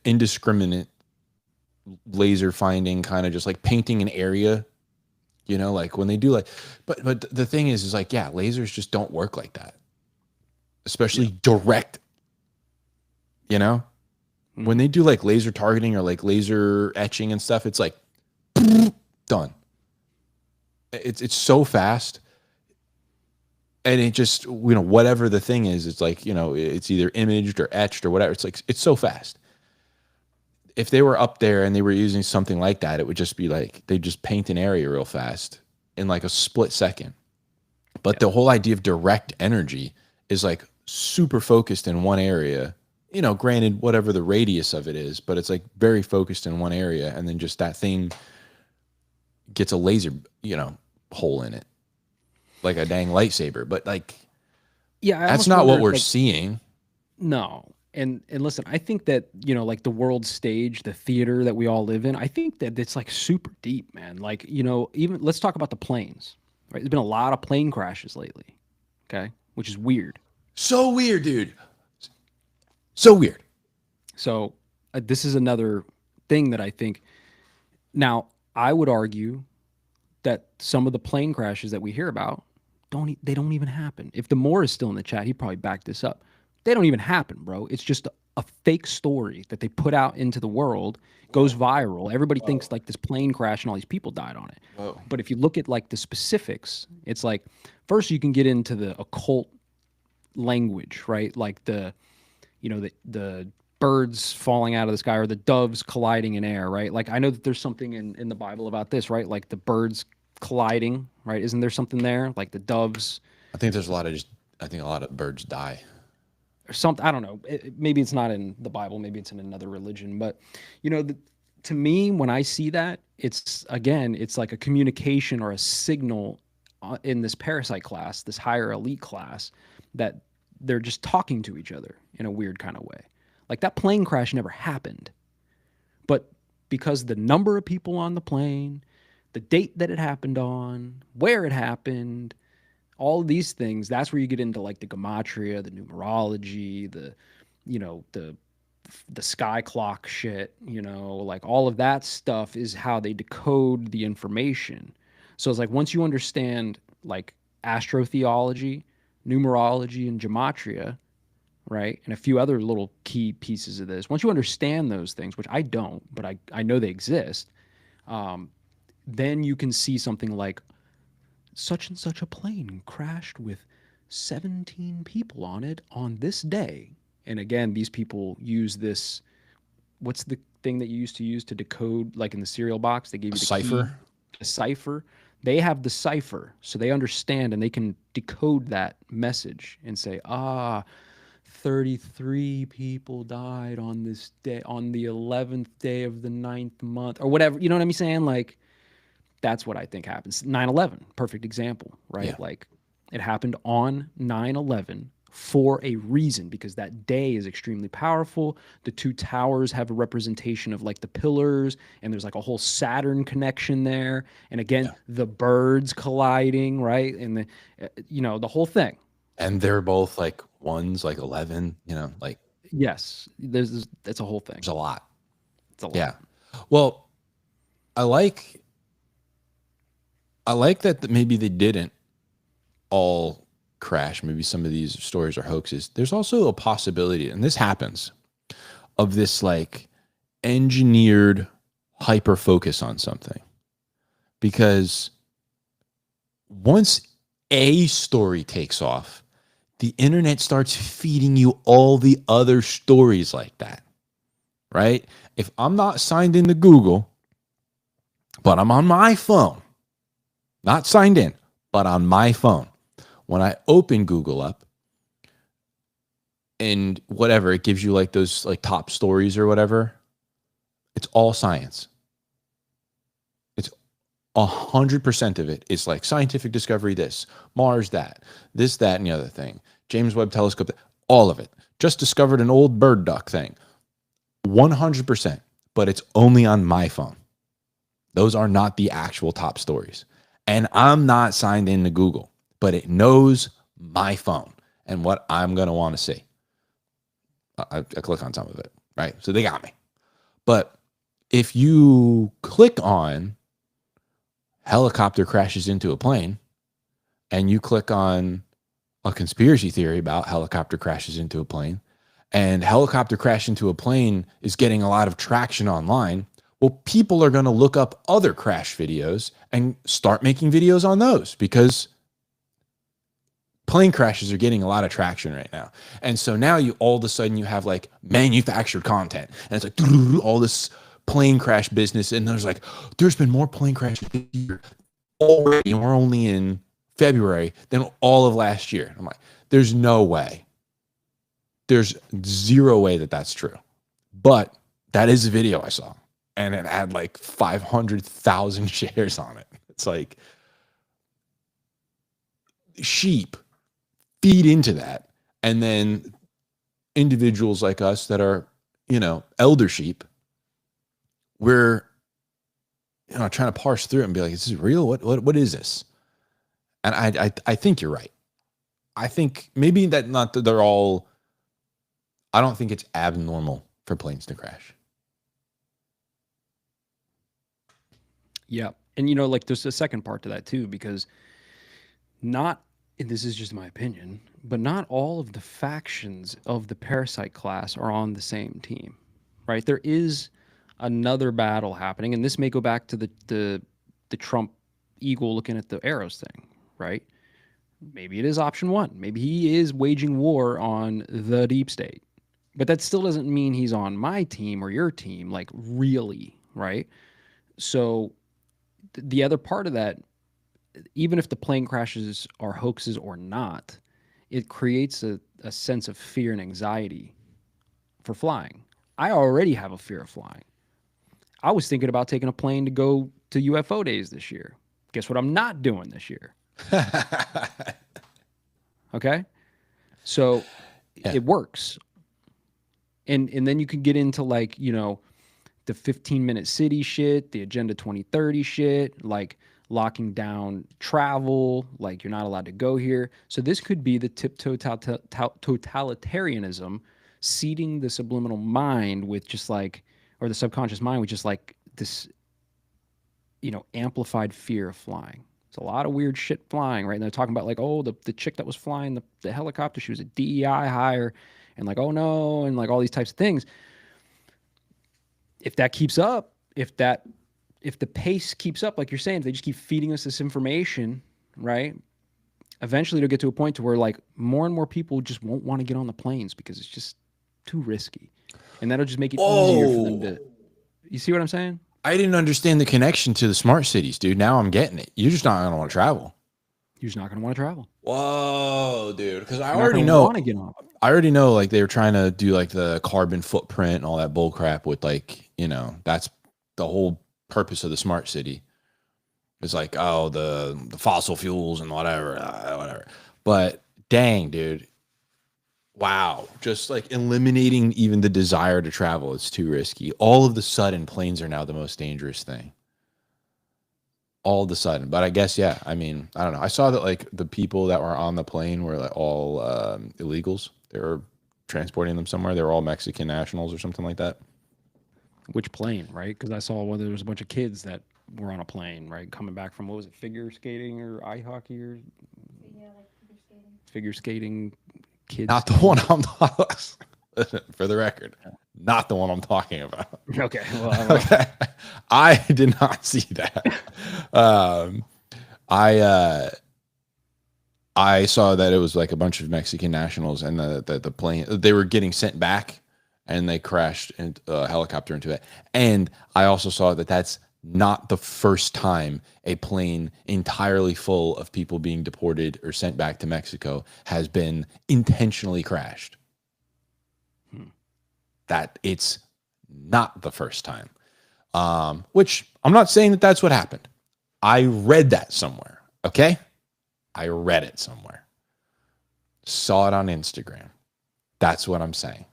C: indiscriminate laser finding, kind of just like painting an area, like when they do like, but the thing is like, yeah, lasers just don't work like that, especially direct, when they do like laser targeting or like laser etching and stuff, it's like done. It's so fast. And it just, whatever the thing is, it's like, it's either imaged or etched or whatever. It's like, it's so fast. If they were up there and they were using something like that, it would just be like, they just paint an area real fast in like a split second. But the whole idea of direct energy is like super focused in one area, granted, whatever the radius of it is, but it's like very focused in one area. And then just that thing gets a laser, hole in it. Like a dang lightsaber, but like,
B: yeah,
C: that's not what we're seeing.
B: No. And listen, I think that, like the world stage, the theater that we all live in, I think that it's like super deep, man. Like, even let's talk about the planes, right? There's been a lot of plane crashes lately. Okay. Which is weird.
C: So weird, dude. So weird.
B: So this is another thing that I think now I would argue that some of the plane crashes that we hear about they don't even happen. If the Moore is still in the chat, he probably backed this up. They don't even happen, bro. It's just a fake story that they put out into the world, goes viral. Everybody thinks like this plane crash and all these people died on it.
C: Whoa.
B: But if you look at like the specifics, it's like first you can get into the occult language, right? Like the birds falling out of the sky or the doves colliding in air, right? Like I know that there's something in the Bible about this, right? Like the birds colliding, right? Isn't there something there? Like the doves.
C: I think there's a lot of birds die.
B: or something. I don't know. Maybe it's not in the Bible. Maybe it's in another religion. But you know, to me, when I see that, it's again, it's like a communication or a signal in this parasite class, this higher elite class, that they're just talking to each other in a weird kind of way. Like that plane crash never happened, but because the number of people on the plane, the date that it happened on, where it happened, all of these things, that's where you get into like the gematria, the numerology, the, you know, the sky clock shit, you know, like all of that stuff is how they decode the information. So it's like once you understand like astrotheology, numerology, and gematria, right, and a few other little key pieces of this, once you understand those things, which I don't, but I know they exist, um, then you can see something like such and such a plane crashed with 17 people on it on this day. And again, these people use this, what's the thing that you used to use to decode, like in the cereal box, they gave you the
C: Cipher?
B: key, a cipher. They have the cipher, so they understand and they can decode that message and say, 33 people died on this day, on the 11th day of the ninth month, or whatever. You know what I'm saying? Like, that's what I think happens. 9/11, perfect example, right?
C: Yeah.
B: Like it happened on 9/11 for a reason, because that day is extremely powerful. The two towers have a representation of like the pillars, and there's like a whole Saturn connection there. And again,
C: Yeah.
B: the birds colliding, right? And the, you know, the whole thing.
C: And they're both like ones, like 11, you know, like
B: Yes, that's a whole thing.
C: there's a lot.
B: It's a lot.
C: Yeah. Well, I like that maybe they didn't all crash. Maybe some of these stories are hoaxes. There's also a possibility, and this happens, of this like engineered hyper focus on something. Because once a story takes off, the internet starts feeding you all the other stories like that, right? If I'm not signed into Google, but I'm on my phone, not signed in, but on my phone, when I open Google up and whatever, it gives you like those like top stories or whatever, it's all science. It's 100% of it is like scientific discovery, this, Mars, that, and the other thing, James Webb Telescope, all of it. Just discovered an old bird duck thing. 100%, but it's only on my phone. Those are not the actual top stories. And I'm not signed into Google, but it knows my phone and what I'm going to want to see. I click on some of it, right? So they got me. But if you click on helicopter crashes into a plane and you click on a conspiracy theory about helicopter crashes into a plane, and helicopter crash into a plane is getting a lot of traction online, well, people are going to look up other crash videos and start making videos on those, because plane crashes are getting a lot of traction right now. And so now you all of a sudden you have like manufactured content, and it's like all this plane crash business. And there's been more plane crashes this year already, and we're only in February, than all of last year. I'm like, there's no way. There's zero way that that's true. But that is a video I saw, and it had like 500,000 shares on it. It's like sheep feed into that. And then individuals like us that are, elder sheep, we're, trying to parse through it and be like, is this real? What is this? And I think you're right. I think maybe that not that they're all, I don't think it's abnormal for planes to crash.
B: Yeah. And like there's a second part to that too, because not, and this is just my opinion, but not all of the factions of the parasite class are on the same team, right? There is another battle happening, and this may go back to the Trump eagle looking at the arrows thing, right? Maybe it is option one. Maybe he is waging war on the deep state, but that still doesn't mean he's on my team or your team, like really, right? So the other part of that, even if the plane crashes are hoaxes or not, it creates a sense of fear and anxiety for flying. I already have a fear of flying. I was thinking about taking a plane to go to UFO days this year. Guess what I'm not doing this year? Okay? So
C: Yeah.
B: it works. And then you can get into like, you know, the 15-minute city shit, the Agenda 2030 shit, like locking down travel, like you're not allowed to go here. So this could be the totalitarianism seeding the subliminal mind with just like, or the subconscious mind with just like this, you know, amplified fear of flying. It's a lot of weird shit flying, right? And they're talking about like, oh, the chick that was flying the helicopter, she was a DEI hire, and like, oh no, and like all these types of things. If that keeps up, if the pace keeps up, like you're saying, if they just keep feeding us this information, right? Eventually it'll get to a point to where like more and more people just won't want to get on the planes because it's just too risky. And that'll just make it easier for them to, you see what I'm saying?
C: I didn't understand the connection to the smart cities, dude. Now I'm getting it. You're just not going to want to travel.
B: You're just not going to want to travel.
C: Whoa, dude. Because I
B: You're
C: already
B: not
C: know.
B: want to get on.
C: I already know, like, they were trying to do, like, the carbon footprint and all that bull crap with, like, you know, that's the whole purpose of the smart city. It's like, oh, the fossil fuels and whatever, whatever. But dang, dude. Wow. Just, like, eliminating even the desire to travel is too risky. All of the sudden, planes are now the most dangerous thing. All of a sudden. But I guess, yeah, I mean, I don't know. I saw that, like, the people that were on the plane were, like, all illegals. They were transporting them somewhere. They were all Mexican nationals or something like that.
B: Which plane, right? Because I saw whether there was a bunch of kids that were on a plane, right? Coming back from, what was it, figure skating or ice hockey or
D: Yeah, like figure skating.
B: figure skating kids?
C: Not the one I'm talking for the record. Not the one I'm talking about.
B: Okay. Well, I don't know.
C: Okay. I did not see that. I saw that it was like a bunch of Mexican nationals, and the plane, they were getting sent back, and they crashed a helicopter into it. And I also saw that that's not the first time a plane entirely full of people being deported or sent back to Mexico has been intentionally crashed. That it's not the first time. Which I'm not saying that that's what happened. I read that somewhere. Okay. I read it somewhere. Saw it on Instagram. That's what I'm saying.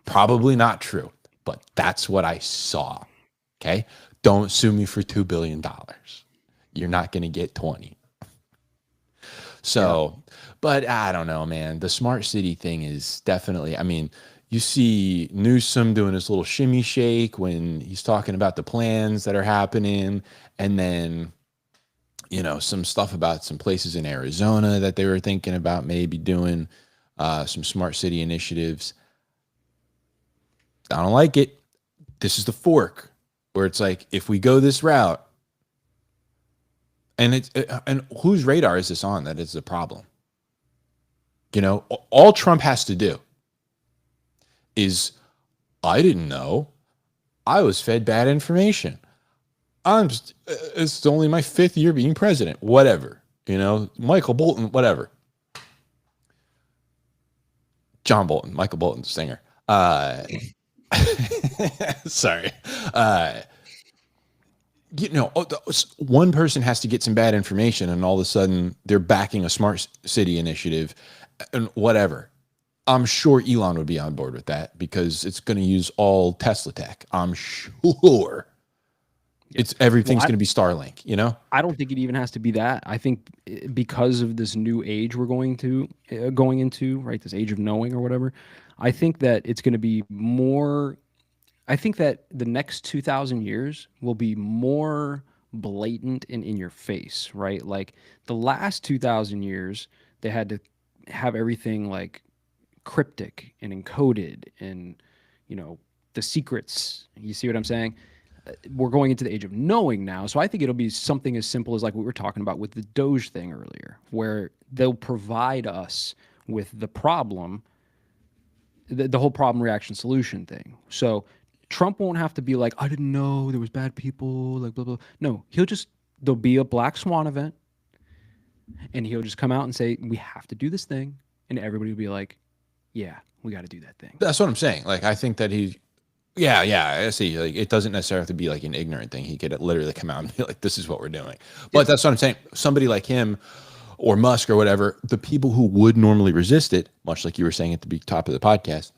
C: Probably not true, but that's what I saw. Okay. Don't sue me for $2 billion. You're not going to get 20. So, but I don't know, man. The smart city thing is definitely, I mean, you see Newsom doing his little shimmy shake when he's talking about the plans that are happening. And then, you know, some stuff about some places in Arizona that they were thinking about maybe doing some smart city initiatives. I don't like it. This is the fork where it's like, if we go this route, and and whose radar is this on that is the problem? You know, all Trump has to do is, I didn't know. I was fed bad information. It's only my 5th year being president. Whatever. You know, Michael Bolton, whatever. John Bolton, Michael Bolton, singer. Sorry. You know, one person has to get some bad information, and all of a sudden they're backing a smart city initiative and whatever. I'm sure Elon would be on board with that because it's going to use all Tesla tech. I'm sure everything's going to be Starlink, you know?
B: I don't think it even has to be that. I think because of this new age we're going into, right? This age of knowing or whatever. I think that it's going to be more. I think that the next 2,000 years will be more blatant and in your face, right? Like the last 2,000 years, they had to have everything like cryptic and encoded, and you know the secrets. You see what I'm saying? We're going into the age of knowing now, so I think it'll be something as simple as like what we were talking about with the Doge thing earlier, where they'll provide us with the problem, the whole problem reaction solution thing. So Trump won't have to be like, I didn't know there was bad people, like blah blah. No, there'll be a black swan event. And he'll just come out and say, we have to do this thing. And everybody will be like, yeah, we got to do that thing.
C: That's what I'm saying. Like, I think that yeah, I see. Like, it doesn't necessarily have to be like an ignorant thing. He could literally come out and be like, this is what we're doing. But that's what I'm saying. Somebody like him or Musk or whatever, the people who would normally resist it, much like you were saying at the top of the podcast,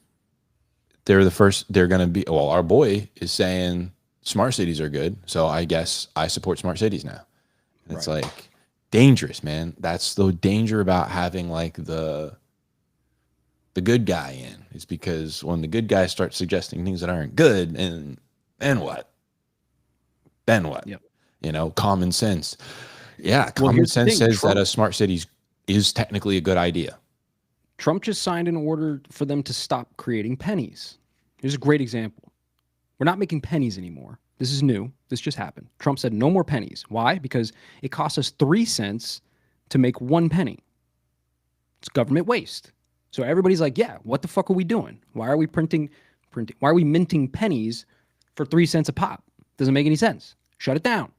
C: they're going to be, well, our boy is saying smart cities are good. So I guess I support smart cities now. And it's like dangerous, man. That's the danger about having like the good guy in, is because when the good guys start suggesting things that aren't good, and then what? Then what?
B: Yep.
C: You know, common sense. Yeah, common sense says that a smart city is technically a good idea.
B: Trump just signed an order for them to stop creating pennies. Here's a great example. We're not making pennies anymore. This is new. This just happened. Trump said no more pennies. Why? Because it costs us 3 cents to make 1 penny. It's government waste. So everybody's like, yeah, what the fuck are we doing? Why are we why are we minting pennies for 3 cents a pop? Doesn't make any sense. Shut it down.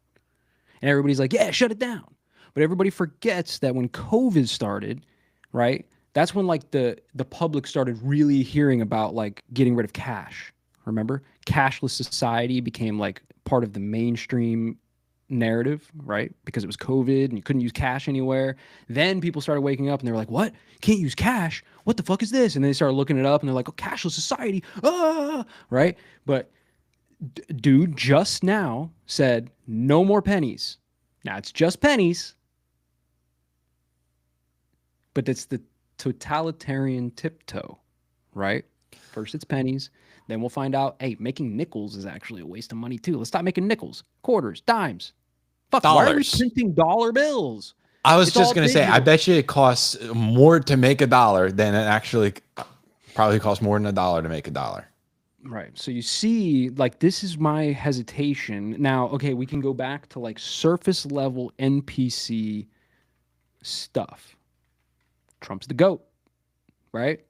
B: And everybody's like, yeah, shut it down. But everybody forgets that when COVID started, right? That's when like the public started really hearing about like getting rid of cash. Remember? Cashless society became like part of the mainstream narrative, right? Because it was COVID and you couldn't use cash anywhere. Then people started waking up and they were like, what? Can't use cash? What the fuck is this? And then they started looking it up and they're like, oh, cashless society. Ah, right? But dude just now said no more pennies. Now it's just pennies. But it's the totalitarian tiptoe, right? First it's pennies. Then we'll find out, hey, making nickels is actually a waste of money too. Let's stop making nickels, quarters, dimes. Fuck,
C: Dollars.
B: Why are we printing dollar bills?
C: I was just going to say, I bet you it costs more to make $1 than it actually probably costs more than $1 to make $1.
B: Right. So you see, like, this is my hesitation. Now, okay, we can go back to like surface level NPC stuff. Trump's the GOAT, right?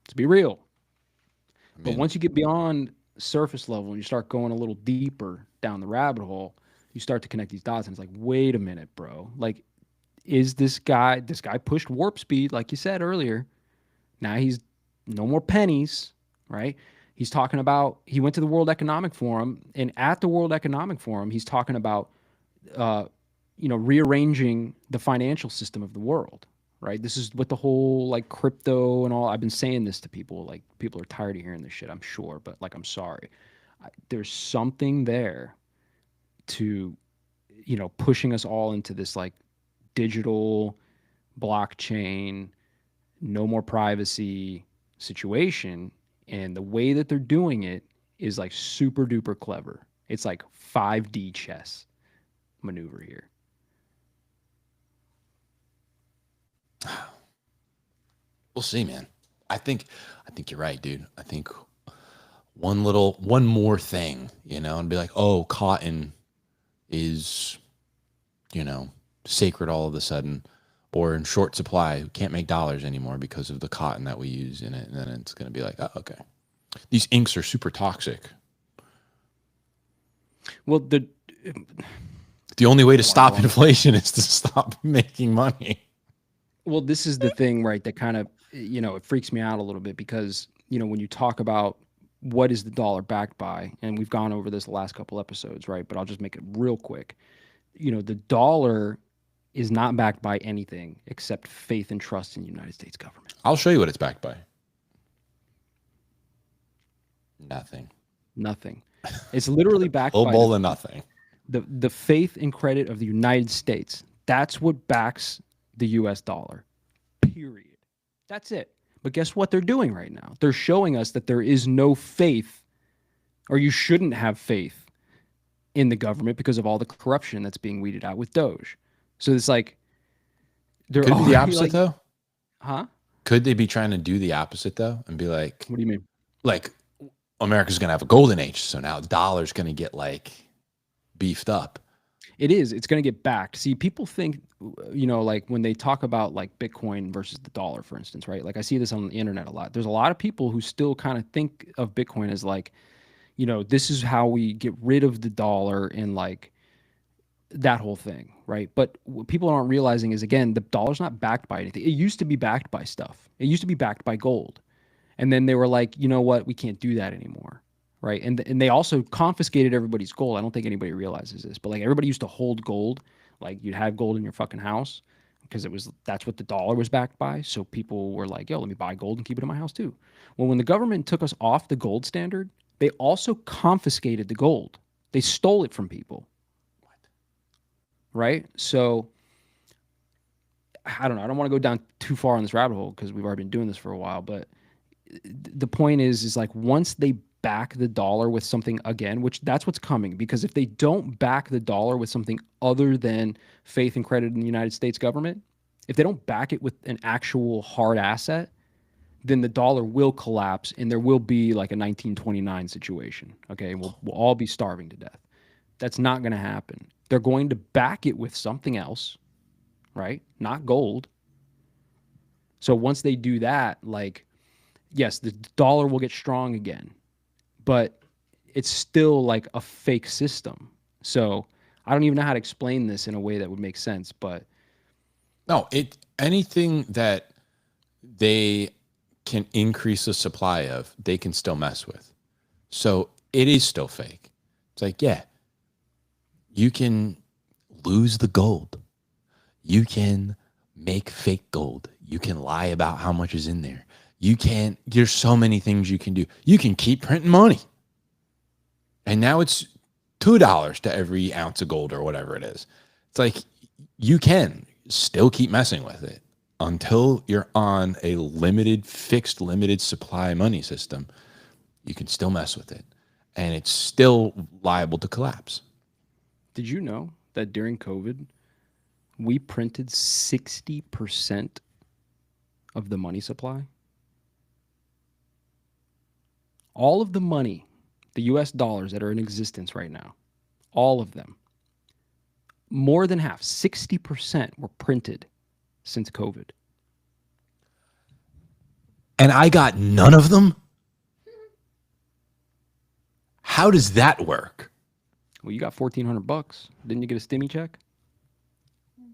B: Let's be real. But once you get beyond surface level and you start going a little deeper down the rabbit hole, you start to connect these dots and it's like, wait a minute, bro. Like, is this guy pushed warp speed, like you said earlier. Now he's no more pennies, right? He's talking about, he went to the World Economic Forum, and at the World Economic Forum, he's talking about, rearranging the financial system of the world. Right. This is what the whole like crypto and all. I've been saying this to people. Like, people are tired of hearing this shit, I'm sure. But like, I'm sorry. There's something there to, pushing us all into this like digital blockchain, no more privacy situation. And the way that they're doing it is like super duper clever. It's like 5D chess maneuver here.
C: We'll see, man. I think you're right, dude. I think one more thing, and be like, oh, cotton is, sacred all of a sudden, or in short supply. We can't make dollars anymore because of the cotton that we use in it. And then it's going to be like, oh, okay. These inks are super toxic.
B: Well, the
C: only way to stop inflation is to stop making money.
B: Well, this is the thing, right, that kind of, it freaks me out a little bit because, when you talk about what is the dollar backed by, and we've gone over this the last couple episodes, right, but I'll just make it real quick. The dollar is not backed by anything except faith and trust in the United States government.
C: I'll show you what it's backed by. Nothing.
B: It's literally backed by
C: bowl of nothing.
B: The faith and credit of the United States. That's what backs the US dollar, period. That's it. But guess what they're doing right now? They're showing us that there is no faith, or you shouldn't have faith in the government because of all the corruption that's being weeded out with Doge. So it's like,
C: could it be the opposite though?
B: Huh?
C: Could they be trying to do the opposite though and be like,
B: what do you mean? Like,
C: America's going to have a golden age, so now the dollar's going to get like beefed up.
B: It is. It's going to get backed. See, people think, like when they talk about like Bitcoin versus the dollar, for instance, right? Like I see this on the internet a lot. There's a lot of people who still kind of think of Bitcoin as like, this is how we get rid of the dollar and like that whole thing, right? But what people aren't realizing is, again, the dollar's not backed by anything. It used to be backed by stuff. It used to be backed by gold. And then they were like, you know what? We can't do that anymore, right? And they also confiscated everybody's gold. I don't think anybody realizes this, but like everybody used to hold gold. Like you'd have gold in your fucking house because that's what the dollar was backed by. So people were like, yo, let me buy gold and keep it in my house too. Well, when the government took us off the gold standard, they also confiscated the gold. They stole it from people. Right? So I don't know. I don't want to go down too far on this rabbit hole because we've already been doing this for a while. But the point is like once they back the dollar with something again, which that's what's coming, because if they don't back the dollar with something other than faith and credit in the United States government, if they don't back it with an actual hard asset, then the dollar will collapse and there will be like a 1929 situation. Okay. We'll all be starving to death. That's not going to happen. They're going to back it with something else, right? Not gold. So once they do that, like, yes, the dollar will get strong again, but it's still like a fake system. So I don't even know how to explain this in a way that would make sense, but
C: No, anything that they can increase the supply of, they can still mess with. So it is still fake. It's like, yeah, you can lose the gold. You can make fake gold. You can lie about how much is in there. There's so many things you can do. You can keep printing money. And now it's $2 to every ounce of gold or whatever it is. It's like you can still keep messing with it until you're on a fixed limited supply money system. You can still mess with it. And it's still liable to collapse.
B: did you know that during COVID, we printed 60% of the money supply? All of the money, the US dollars that are in existence right now, all of them, more than half, 60% were printed since COVID.
C: And I got none of them? How does that work?
B: Well, you got $1,400. Didn't you get a stimmy check?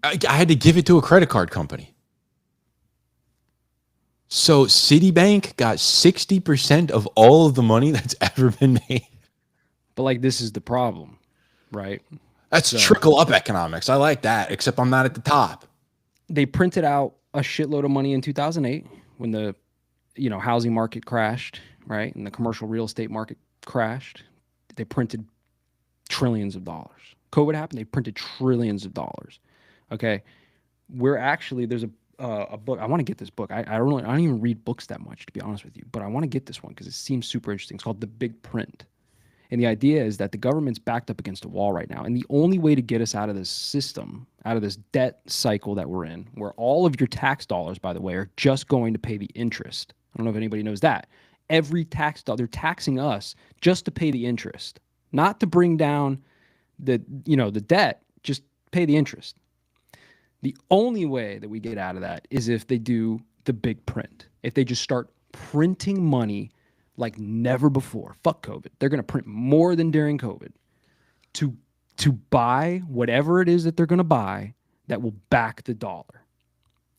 C: I had to give it to a credit card company. So Citibank got 60% of all of the money that's ever been made.
B: But like, this is the problem, right?
C: That's trickle up economics. I like that, except I'm not at the top.
B: They printed out a shitload of money in 2008 when the housing market crashed, right? And the commercial real estate market crashed. They printed trillions of dollars. COVID happened, they printed trillions of dollars. Okay. There's a book. I want to get this book. I don't even read books that much, to be honest with you, but I want to get this one because it seems super interesting. It's called The Big Print. And the idea is that the government's backed up against a wall right now. And the only way to get us out of this system, out of this debt cycle that we're in, where all of your tax dollars, by the way, are just going to pay the interest. I don't know if anybody knows that. Every tax dollar, they're taxing us just to pay the interest, not to bring down the debt, just pay the interest. The only way that we get out of that is if they do the big print. If they just start printing money like never before. Fuck COVID. They're going to print more than during COVID to buy whatever it is that they're going to buy that will back the dollar.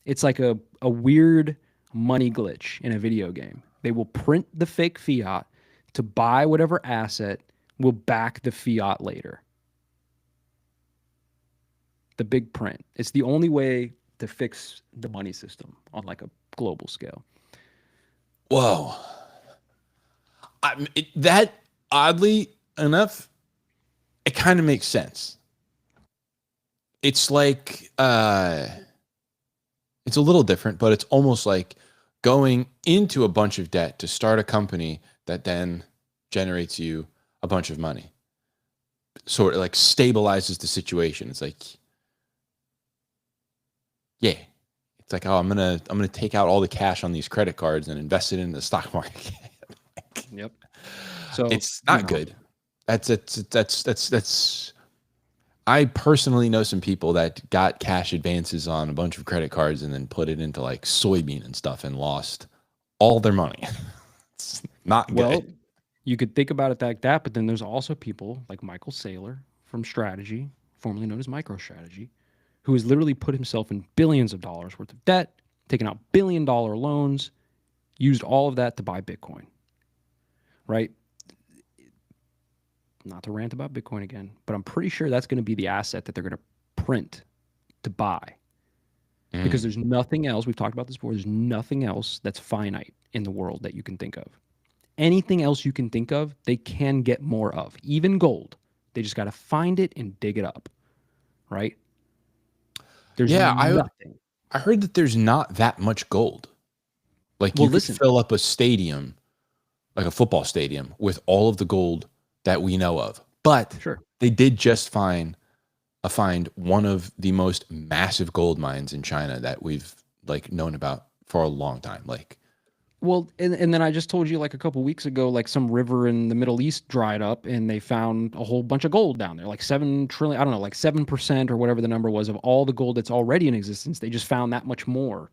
B: It's like a weird money glitch in a video game. They will print the fake fiat to buy whatever asset will back the fiat later. The big print. It's the only way to fix the money system on like a global scale.
C: Whoa. That, oddly enough, it kind of makes sense. It's like, it's a little different, but it's almost like going into a bunch of debt to start a company that then generates you a bunch of money. Sort of like stabilizes the situation. It's like, yeah, it's like, oh, I'm gonna take out all the cash on these credit cards and invest it in the stock market.
B: Yep. So
C: it's not good. That's. I personally know some people that got cash advances on a bunch of credit cards and then put it into like soybean and stuff and lost all their money. It's not good.
B: Well, you could think about it like that, but then there's also people like Michael Saylor from Strategy, formerly known as MicroStrategy, who has literally put himself in billions of dollars worth of debt, taken out billion-dollar loans, used all of that to buy Bitcoin, right? Not to rant about Bitcoin again, but I'm pretty sure that's going to be the asset that they're going to print to buy, because there's nothing else. We've talked about this before. There's nothing else that's finite in the world that you can think of. Anything else you can think of, they can get more of. Even gold. They just got to find it and dig it up, right? There's nothing.
C: I heard that there's not that much gold. Like,
B: Well,
C: you could
B: listen.
C: fill up a stadium, like a football stadium, with all of the gold that we know of. But
B: Sure.
C: they did just find one of the most massive gold mines in China that we've like known about for a long time. Like,
B: Well, and then I just told you like a couple weeks ago, like some river in the Middle East dried up and they found a whole bunch of gold down there, like 7 trillion, I don't know, like 7% or whatever the number was of all the gold that's already in existence. They just found that much more,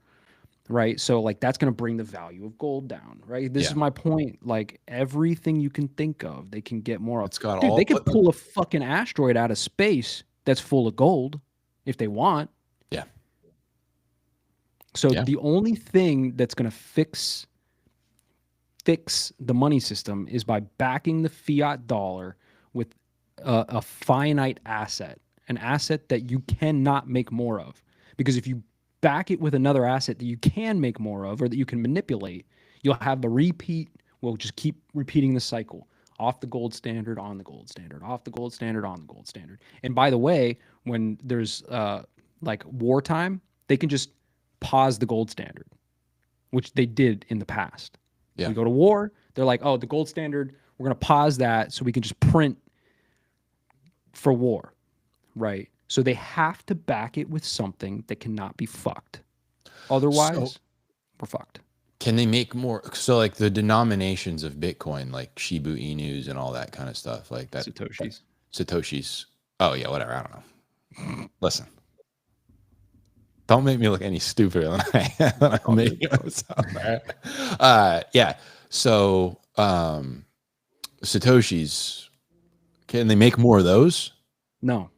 B: right? So like that's going to bring the value of gold down, right? This is my point. Like everything you can think of, they can get more of.
C: it's got
B: Dude,
C: all.
B: they could pull a fucking asteroid out of space that's full of gold if they want.
C: Yeah.
B: So the only thing that's going to fix the money system is by backing the fiat dollar with a finite asset, an asset that you cannot make more of. Because if you back it with another asset that you can make more of or that you can manipulate, you'll have the repeat. We'll just keep repeating the cycle. Off the gold standard, on the gold standard, off the gold standard, on the gold standard. And by the way, when there's like wartime, they can just pause the gold standard, which they did in the past.
C: Yeah.
B: We go to war, they're like, oh, the gold standard, we're going to pause that so we can just print for war, right? So they have to back it with something that cannot be fucked. Otherwise, we're fucked.
C: Can they make more? So like the denominations of Bitcoin, like Shiba Inus and all that kind of stuff, like that. Satoshis. Oh yeah, whatever. I don't know. Listen, don't make me look any stupider than I'm making myself. Yeah. So Satoshis, can they make more of those?
B: No.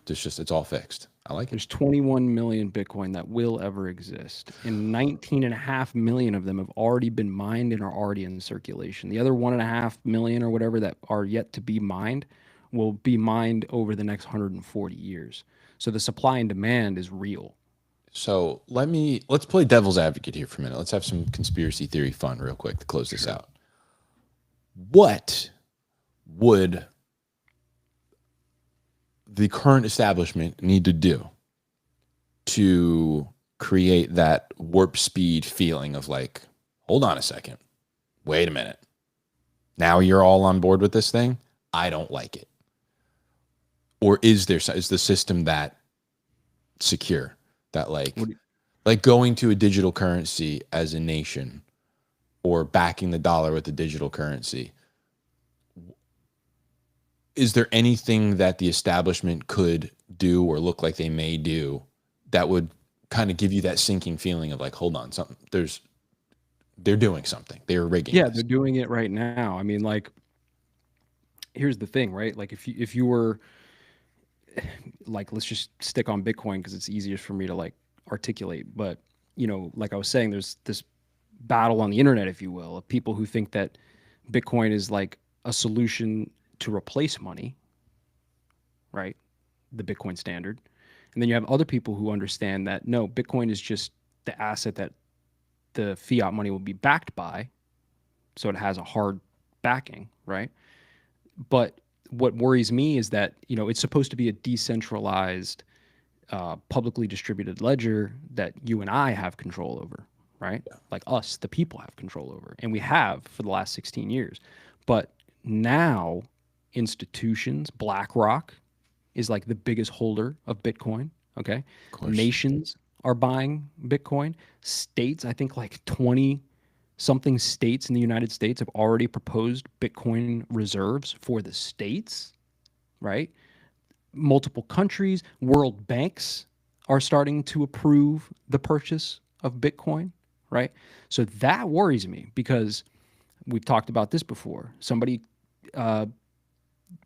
C: It's all fixed. I like it.
B: There's 21 million Bitcoin that will ever exist, and 19.5 million of them have already been mined and are already in circulation. The other 1.5 million or whatever that are yet to be mined will be mined over the next 140 years. So the supply and demand is real.
C: So let's play devil's advocate here for a minute. Let's have some conspiracy theory fun real quick to close this out. What would the current establishment need to do to create that warp speed feeling of like, hold on a second, wait a minute, now you're all on board with this thing? I don't like it. Or is the system that secure that like going to a digital currency as a nation or backing the dollar with the digital currency? Is there anything that the establishment could do or look like they may do that would kind of give you that sinking feeling of like, hold on, they're doing something. They're rigging.
B: Yeah,
C: this.
B: they're doing it right now. I mean, like, here's the thing, right? Like, if you were, like, let's just stick on Bitcoin because it's easiest for me to like articulate. But like I was saying, there's this battle on the internet, if you will, of people who think that Bitcoin is like a solution to replace money, right? The Bitcoin standard. And then you have other people who understand that no, Bitcoin is just the asset that the fiat money will be backed by. So it has a hard backing, right? But what worries me is that, it's supposed to be a decentralized, publicly distributed ledger that you and I have control over, right? Yeah. Like us, the people, have control over. And we have for the last 16 years. But now institutions, BlackRock is like the biggest holder of Bitcoin, okay? Nations are buying Bitcoin. States, I think like 20 something states in the United States have already proposed Bitcoin reserves for the states, right? Multiple countries, world banks are starting to approve the purchase of Bitcoin, right? So that worries me because we've talked about this before. Somebody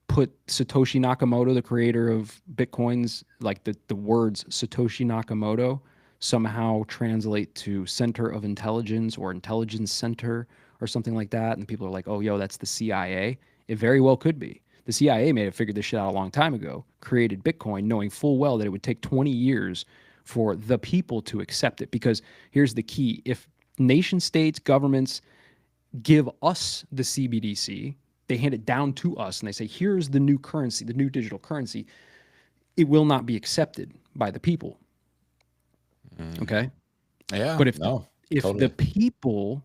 B: put Satoshi Nakamoto, the creator of Bitcoin's, like the words Satoshi Nakamoto somehow translate to center of intelligence or intelligence center or something like that. And people are like, oh, yo, that's the CIA. It very well could be. The CIA may have figured this shit out a long time ago, created Bitcoin, knowing full well that it would take 20 years for the people to accept it. Because here's the key. If nation states, governments give us the CBDC, they hand it down to us and they say, here's the new currency, the new digital currency, it will not be accepted by the people. Okay.
C: Yeah.
B: But if
C: totally.
B: the people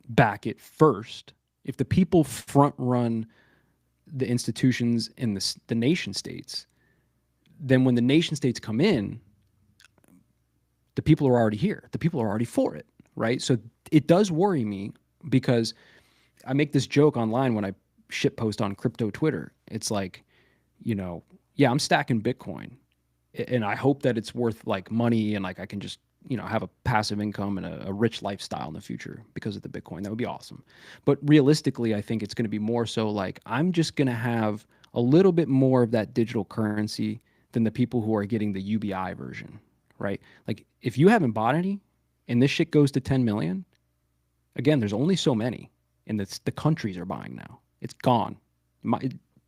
B: back it first, if the people front run the institutions in the nation states, then when the nation states come in, the people are already here. The people are already for it, right? So it does worry me because I make this joke online when I shit post on crypto Twitter. It's like, yeah, I'm stacking Bitcoin and I hope that it's worth like money and like I can just, have a passive income and a rich lifestyle in the future because of the Bitcoin. That would be awesome. But realistically, I think it's going to be more so like I'm just going to have a little bit more of that digital currency than the people who are getting the UBI version, right? Like if you haven't bought any and this shit goes to 10 million, again, there's only so many and the countries are buying now. It's gone.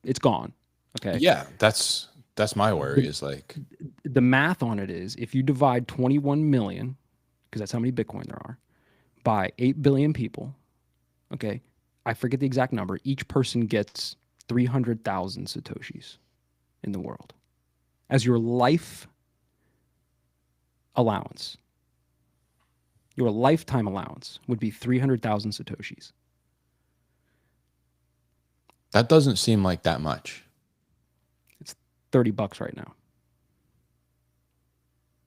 B: It's gone. Okay.
C: Yeah, that's my worry is like
B: the math on it is if you divide 21 million, because that's how many Bitcoin there are, by 8 billion people, okay, I forget the exact number. Each person gets 300,000 Satoshis in the world as your life allowance. Your lifetime allowance would be 300,000 Satoshis.
C: that doesn't seem like that much.
B: It's $30 right now.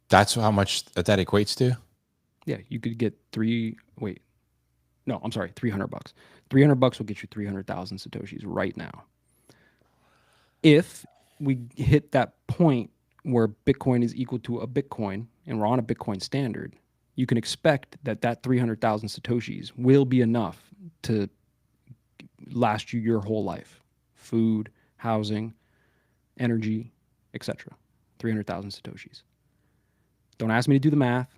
C: That's how much that equates to?
B: Yeah, you could get 300 bucks. $300 will get you 300,000 Satoshis right now. If we hit that point where Bitcoin is equal to a Bitcoin and we're on a Bitcoin standard, you can expect that 300,000 Satoshis will be enough to last you your whole life. Food, housing, energy, etc. 300,000 Satoshis. Don't ask me to do the math.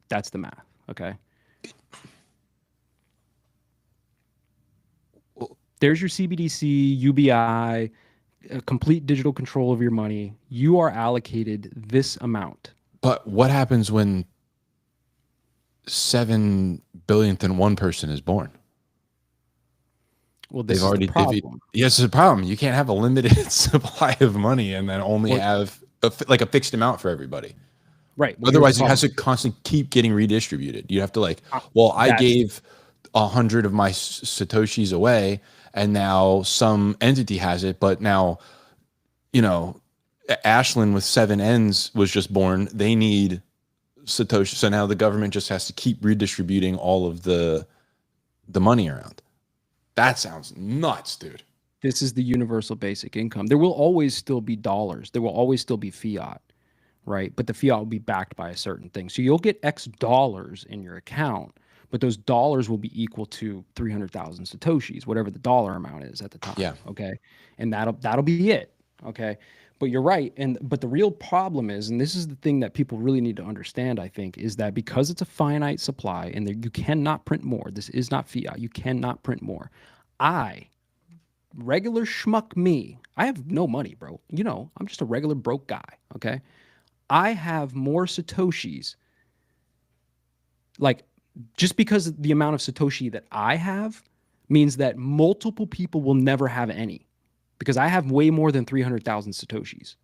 B: That's the math, okay? There's your CBDC, UBI, complete digital control of your money. You are allocated this amount.
C: But what happens when 7 billionth and one person is born?
B: Well, this
C: They've already
B: is the problem.
C: Yes, it's a problem. You can't have a limited supply of money and then only have a fixed amount for everybody.
B: Right. Well,
C: Otherwise, it has to constantly keep getting redistributed. You have to I gave 100 of my Satoshis away, and now some entity has it. But now, Ashland with 7 N's was just born. They need Satoshi. So now the government just has to keep redistributing all of the money around. That sounds nuts, dude.
B: This is the universal basic income. There will always still be dollars. There will always still be fiat. Right? But the fiat will be backed by a certain thing. So you'll get X dollars in your account, but those dollars will be equal to 300,000 Satoshis, whatever the dollar amount is at the time.
C: Yeah.
B: Okay. And that'll be it. Okay. But you're right. But the real problem is, and this is the thing that people really need to understand, I think, is that because it's a finite supply and you cannot print more, this is not fiat. You cannot print more. Regular schmuck me, I have no money, bro. I'm just a regular broke guy. Okay. I have more Satoshis, like just because the amount of Satoshi that I have means that multiple people will never have any because I have way more than 300,000 Satoshis.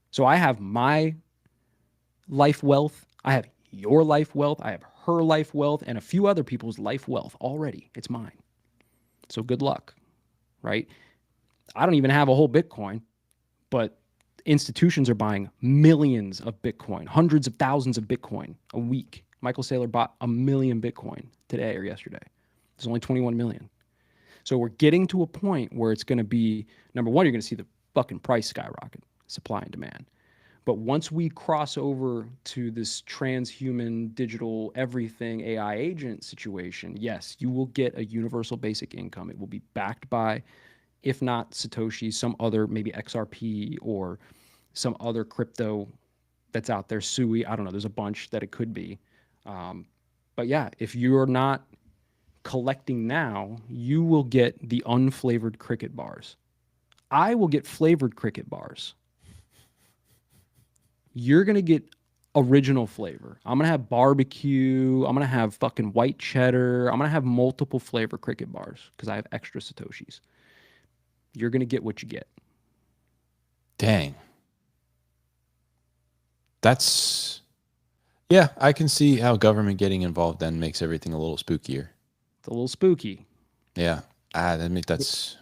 B: So I have my life wealth. I have your life wealth. I have her life wealth and a few other people's life wealth already. It's mine. So good luck, right? I don't even have a whole Bitcoin, but institutions are buying millions of Bitcoin, hundreds of thousands of Bitcoin a week. Michael Saylor bought 1 million Bitcoin today or yesterday. There's only 21 million. So we're getting to a point where it's going to be, number one, you're going to see the fucking price skyrocket, supply and demand. But once we cross over to this transhuman digital everything AI agent situation, yes, you will get a universal basic income. It will be backed by, if not Satoshi, some other, maybe XRP or some other crypto that's out there, Sui. I don't know. There's a bunch that it could be. But yeah, if you're not collecting now, you will get the unflavored cricket bars. I will get flavored cricket bars. You're going to get original flavor. I'm going to have barbecue. I'm going to have fucking white cheddar. I'm going to have multiple flavor cricket bars because I have extra Satoshis. You're going to get what you get.
C: Dang. That's, yeah, I can see how government getting involved then makes everything a little spookier.
B: It's a little spooky.
C: Yeah. I mean, that's.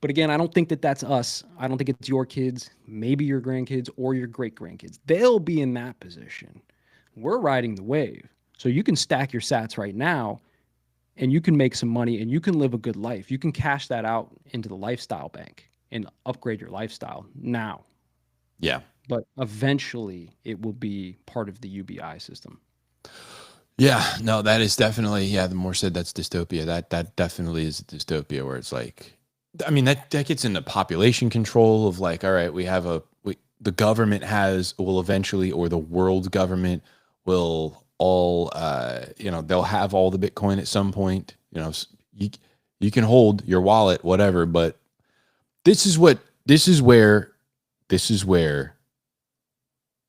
B: But again, I don't think that that's us. I don't think it's your kids, maybe your grandkids or your great grandkids. They'll be in that position. We're riding the wave. So you can stack your sats right now and you can make some money and you can live a good life. You can cash that out into the lifestyle bank and upgrade your lifestyle now.
C: Yeah.
B: But eventually it will be part of the UBI system.
C: Yeah, no, that is definitely, yeah, the more said that's dystopia. That definitely is a dystopia where it's like, I mean, that gets into population control of like, all right, the government will eventually, or the world government will all, they'll have all the Bitcoin at some point. You can hold your wallet, whatever, but this is where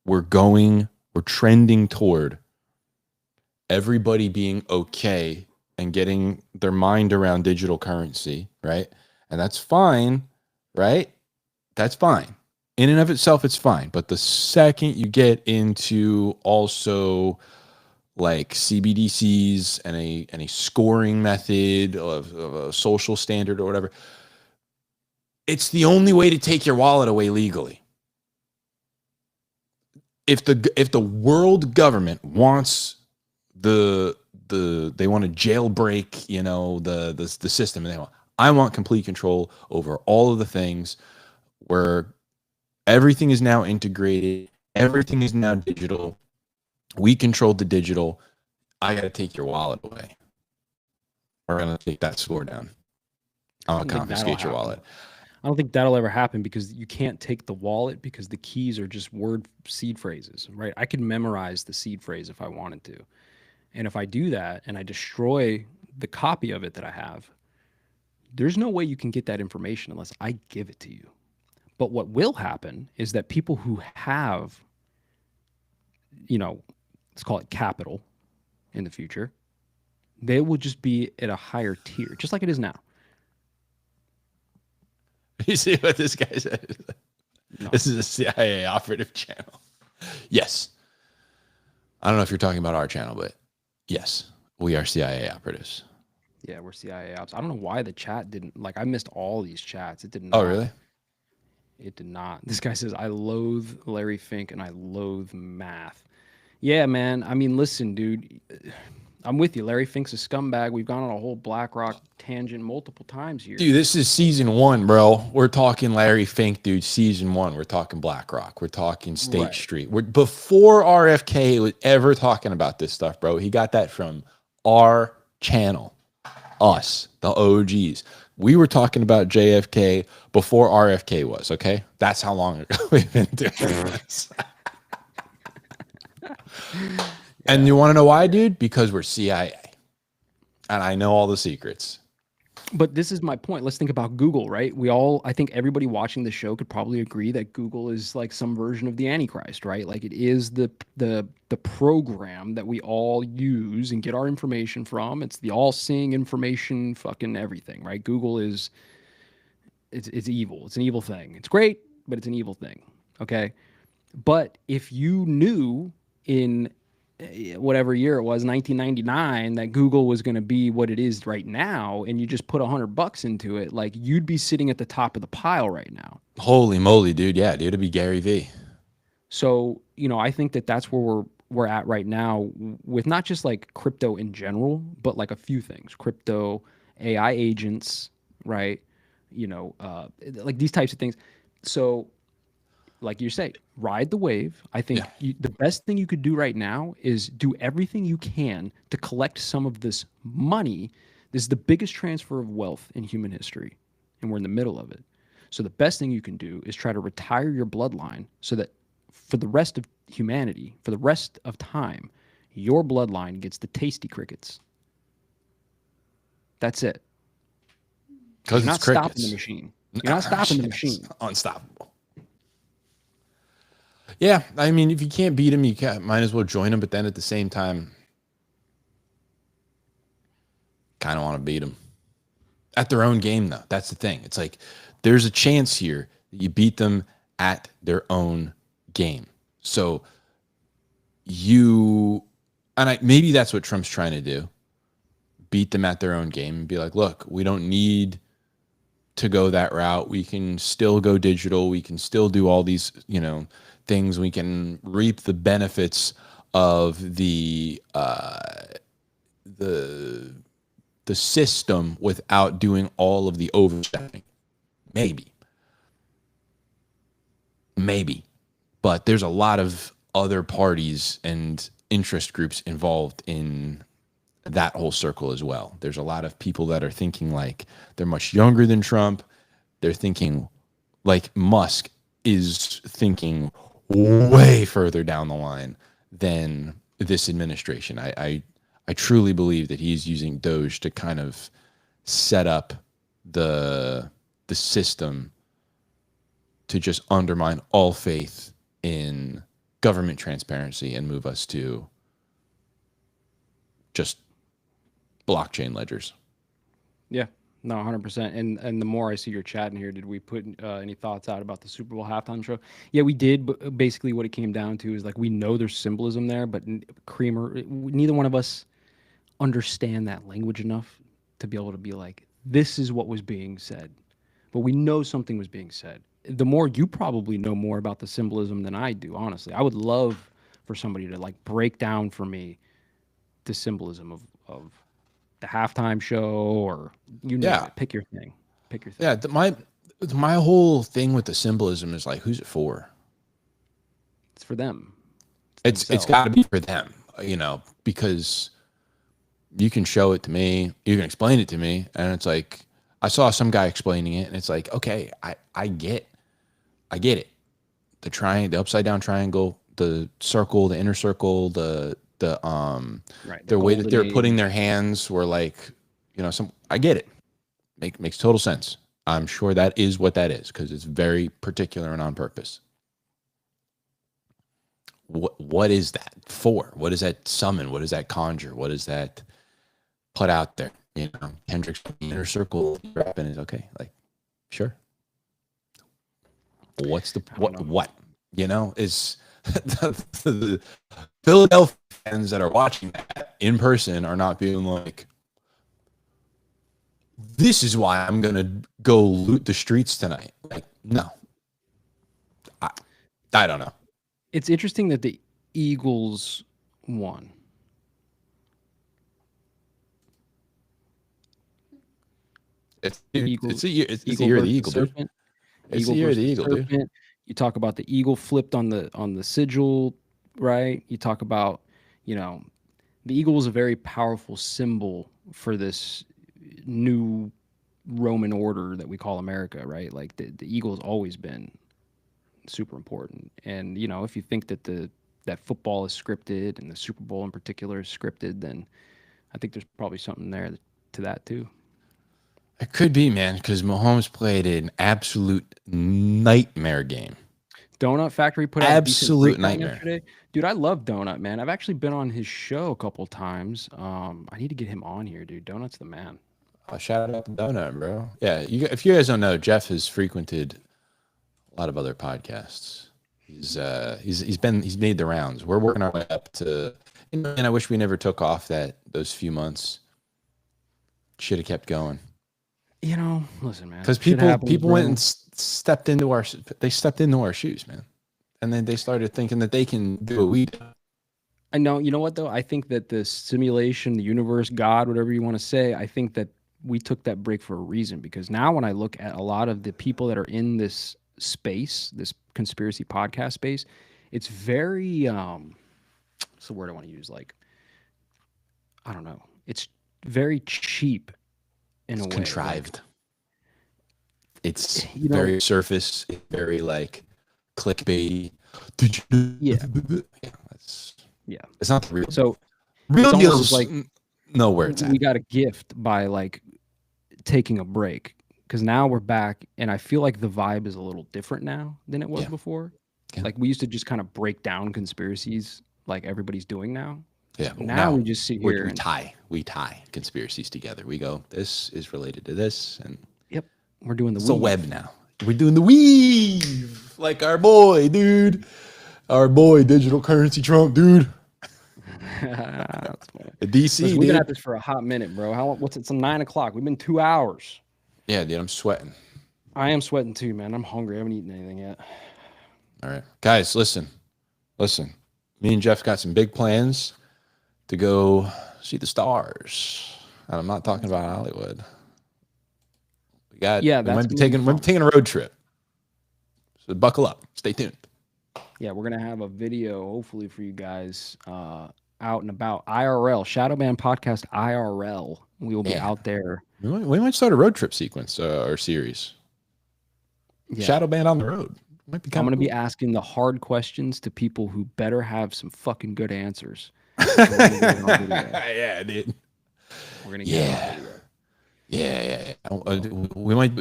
C: we're trending toward everybody being okay and getting their mind around digital currency, right? And that's fine, right? That's fine. In and of itself, it's fine. But the second you get into also like CBDCs and a scoring method of a social standard or whatever, it's the only way to take your wallet away legally. If the world government wants they want to jailbreak, the system, and I want complete control over all of the things where everything is now integrated, everything is now digital. We control the digital. I got to take your wallet away. We're going to take that score down. I'm going to confiscate your wallet.
B: I don't think that'll ever happen because you can't take the wallet because the keys are just word seed phrases, right? I could memorize the seed phrase if I wanted to. And if I do that and I destroy the copy of it that I have, there's no way you can get that information unless I give it to you. But what will happen is that people who have, let's call it capital in the future, they will just be at a higher tier, just like it is now.
C: You see what this guy said? No. This is a CIA operative channel. Yes. I don't know if you're talking about our channel, but yes, we are CIA operatives.
B: Yeah, we're CIA ops. I don't know why the chat didn't, I missed all these chats. It did not.
C: Oh, really?
B: It did not. This guy says, I loathe Larry Fink and I loathe math. Yeah, man. I mean, listen, dude. I'm with you. Larry Fink's a scumbag. We've gone on a whole BlackRock tangent multiple times here.
C: Dude, this is season 1, bro. We're talking Larry Fink, dude. Season 1. We're talking BlackRock. We're talking State Street. Before RFK was ever talking about this stuff, bro. He got that from our channel. Us, the OGs. We were talking about JFK before RFK was, okay? That's how long ago we've been doing this. And you want to know why, dude? Because we're CIA. And I know all the secrets.
B: But this is my point. Let's think about Google, right? I think everybody watching the show could probably agree that Google is like some version of the Antichrist, right? Like it is the program that we all use and get our information from. It's the all-seeing information, fucking everything, right? Google it's evil. It's an evil thing. It's great, but it's an evil thing, okay? But if you knew in whatever year it was, 1999, that Google was going to be what it is right now, and you just put $100 into it, like you'd be sitting at the top of the pile right now.
C: Holy moly, dude! Yeah, dude, it'd be Gary V.
B: So I think that's where we're at right now with not just like crypto in general, but like a few things: crypto, AI agents, right? Like these types of things. So like you say, ride the wave. I think
C: Yeah.
B: the best thing you could do right now is do everything you can to collect some of this money. This is the biggest transfer of wealth in human history, and we're in the middle of it. So the best thing you can do is try to retire your bloodline so that for the rest of humanity, for the rest of time, your bloodline gets the tasty crickets. That's it.
C: Because
B: You're
C: it's
B: not stopping the
C: crickets.
B: machine. You're not stopping the machine.
C: Unstoppable. Yeah, I mean, if you can't beat them, might as well join them. But then at the same time, kind of want to beat them at their own game, though. That's the thing. It's like there's a chance here that you beat them at their own game. So maybe that's what Trump's trying to do. Beat them at their own game and be like, look, we don't need to go that route. We can still go digital. We can still do all these, things. We can reap the benefits of the system without doing all of the overstepping. Maybe. But there's a lot of other parties and interest groups involved in that whole circle as well. There's a lot of people that are thinking like they're much younger than Trump. They're thinking like Musk is thinking way further down the line than this administration. I truly believe that he's using Doge to kind of set up the system to just undermine all faith in government transparency and move us to just blockchain ledgers.
B: Yeah, no, 100%. And the more I see your chat in here, did we put any thoughts out about the Super Bowl halftime show? Yeah, we did. But basically, what it came down to is like we know there's symbolism there, but neither one of us understand that language enough to be able to be like, this is what was being said. But we know something was being said. The more you probably know more about the symbolism than I do, honestly. I would love for somebody to like break down for me the symbolism of the halftime show, or pick your thing.
C: Yeah, my whole thing with the symbolism is like, who's it for?
B: It's for them.
C: It's got to be for them, because you can show it to me, you can explain it to me, and it's like I saw some guy explaining it, and it's like, okay, I get it. The triangle, the upside down triangle, the circle, the inner circle, the way that they're putting their hands were like, I get it. Makes total sense. I'm sure that is what that is because it's very particular and on purpose. What is that for? What does that summon? What does that conjure? What does that put out there? Hendrix inner circle rapping is okay. Like, sure. What's the what? Is the Philadelphia fans that are watching that in person are not being like, this is why I'm gonna go loot the streets tonight. Like, no. I don't know.
B: It's interesting that the Eagles won.
C: It's the year of the eagle, dude. It's the year of the eagle, dude.
B: You talk about the eagle flipped on the sigil, right? You talk about, the eagle is a very powerful symbol for this new Roman order that we call America, right? Like the eagle has always been super important. And, if you think that that football is scripted and the Super Bowl in particular is scripted, then I think there's probably something there to that too.
C: It could be, man, because Mahomes played an absolute nightmare game.
B: Donut Factory put out
C: absolute nightmare
B: yesterday. Dude, I love Donut, man. I've actually been on his show a couple times. I need to get him on here, dude. Donut's the man.
C: Shout out to Donut, bro. Yeah, if you guys don't know, Jeff has frequented a lot of other podcasts. He's made the rounds. We're working our way up to, and I wish we never took off those few months. Should have kept going.
B: Listen, man.
C: Because people went and stepped into our shoes, man, and then they started thinking that they can do what we do.
B: I know. You know what though? I think that the simulation, the universe, God, whatever you want to say, I think that we took that break for a reason. Because now when I look at a lot of the people that are in this space, this conspiracy podcast space, it's very what's the word I want to use? Like, I don't know. It's very cheap in a way.
C: Contrived. It's
B: You know-
C: very surface, very like clickbaity. Did you?
B: Yeah.
C: Yeah, it's not the real.
B: So
C: real
B: it's almost
C: deal's
B: like
C: know where it's at.
B: we got a gift by like taking a break, because now we're back and I feel like the vibe is a little different now than it was
C: Yeah.
B: before.
C: Yeah.
B: Like we used to just kind of break down conspiracies like everybody's doing now.
C: Yeah.
B: Now we just sit here
C: we
B: and
C: tie conspiracies together. We go, this is related to this, and
B: we're doing the
C: it's a
B: weave.
C: web now. We're doing the weave, like our boy, dude. Our boy, digital currency Trump, dude.
B: That's funny.
C: The DC,
B: Listen, we've been
C: dude.
B: at this for a hot minute, bro. How long? What's it? It's 9 o'clock. We've been 2 hours.
C: Yeah, dude, I'm sweating.
B: I am sweating too, man. I'm hungry. I haven't eaten anything yet.
C: All right, guys, listen. Me and Jeff got some big plans to go see the stars. And I'm not talking about Hollywood. We
B: Yeah,
C: we might
B: that's
C: be
B: gonna be
C: taking a road trip. So buckle up. Stay tuned.
B: Yeah, we're gonna have a video hopefully for you guys out and about IRL Shadowban Podcast IRL. We will be
C: Yeah.
B: out there.
C: We might start a road trip sequence or series.
B: Yeah.
C: Shadow Band on the road. Might be
B: I'm gonna be
C: cool.
B: asking the hard questions to people who better have some fucking good answers. And we're gonna get it on video.
C: Yeah, dude.
B: We're gonna get it
C: Yeah.
B: on video.
C: Yeah. We might,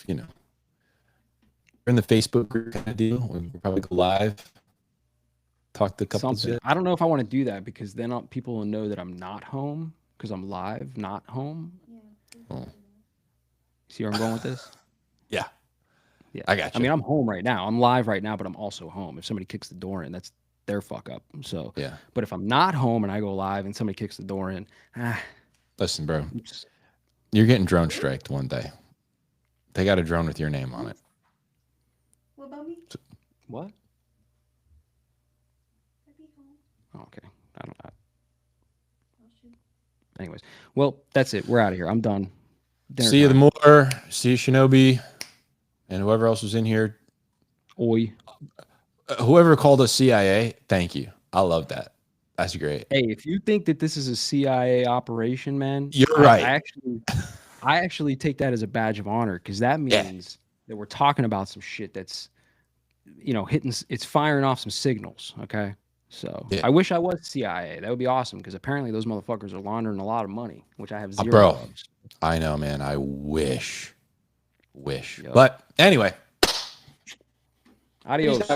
C: you know, we're in the Facebook group kind of deal. We'll probably go live, talk to a couple.
B: Something. I don't know if I want to do that because then people will know that I'm not home because I'm live, not home.
D: Yeah.
C: Oh.
B: See where I'm going with this?
C: Yeah,
B: Yeah.
C: I got you.
B: I mean, I'm home right now. I'm live right now, but I'm also home. If somebody kicks the door in, that's their fuck up. So,
C: Yeah.
B: but if I'm not home and I go live and somebody kicks the door in,
C: Listen, bro,
B: oops.
C: you're getting drone striked one day. They got a drone with your name on it.
D: What about me?
B: What?
D: I'd be home.
B: Oh, okay. I don't know.
D: Oh, shoot.
B: Anyways, well, that's it. We're out of here. I'm done. Dinner
C: See you the
B: time.
C: more. See you, Shinobi, and whoever else was in here.
B: Oi.
C: Whoever called us CIA, thank you. I love that. That's great.
B: Hey, if you think that this is a CIA operation, man,
C: You're right.
B: I actually take that as a badge of honor because that means that we're talking about some shit that's, it's firing off some signals. Okay. So
C: Yeah.
B: I wish I was CIA. That would be awesome because apparently those motherfuckers are laundering a lot of money, which I have zero
C: Bro.
B: of.
C: I know, man. I wish.
B: Yep.
C: But anyway.
B: Adios.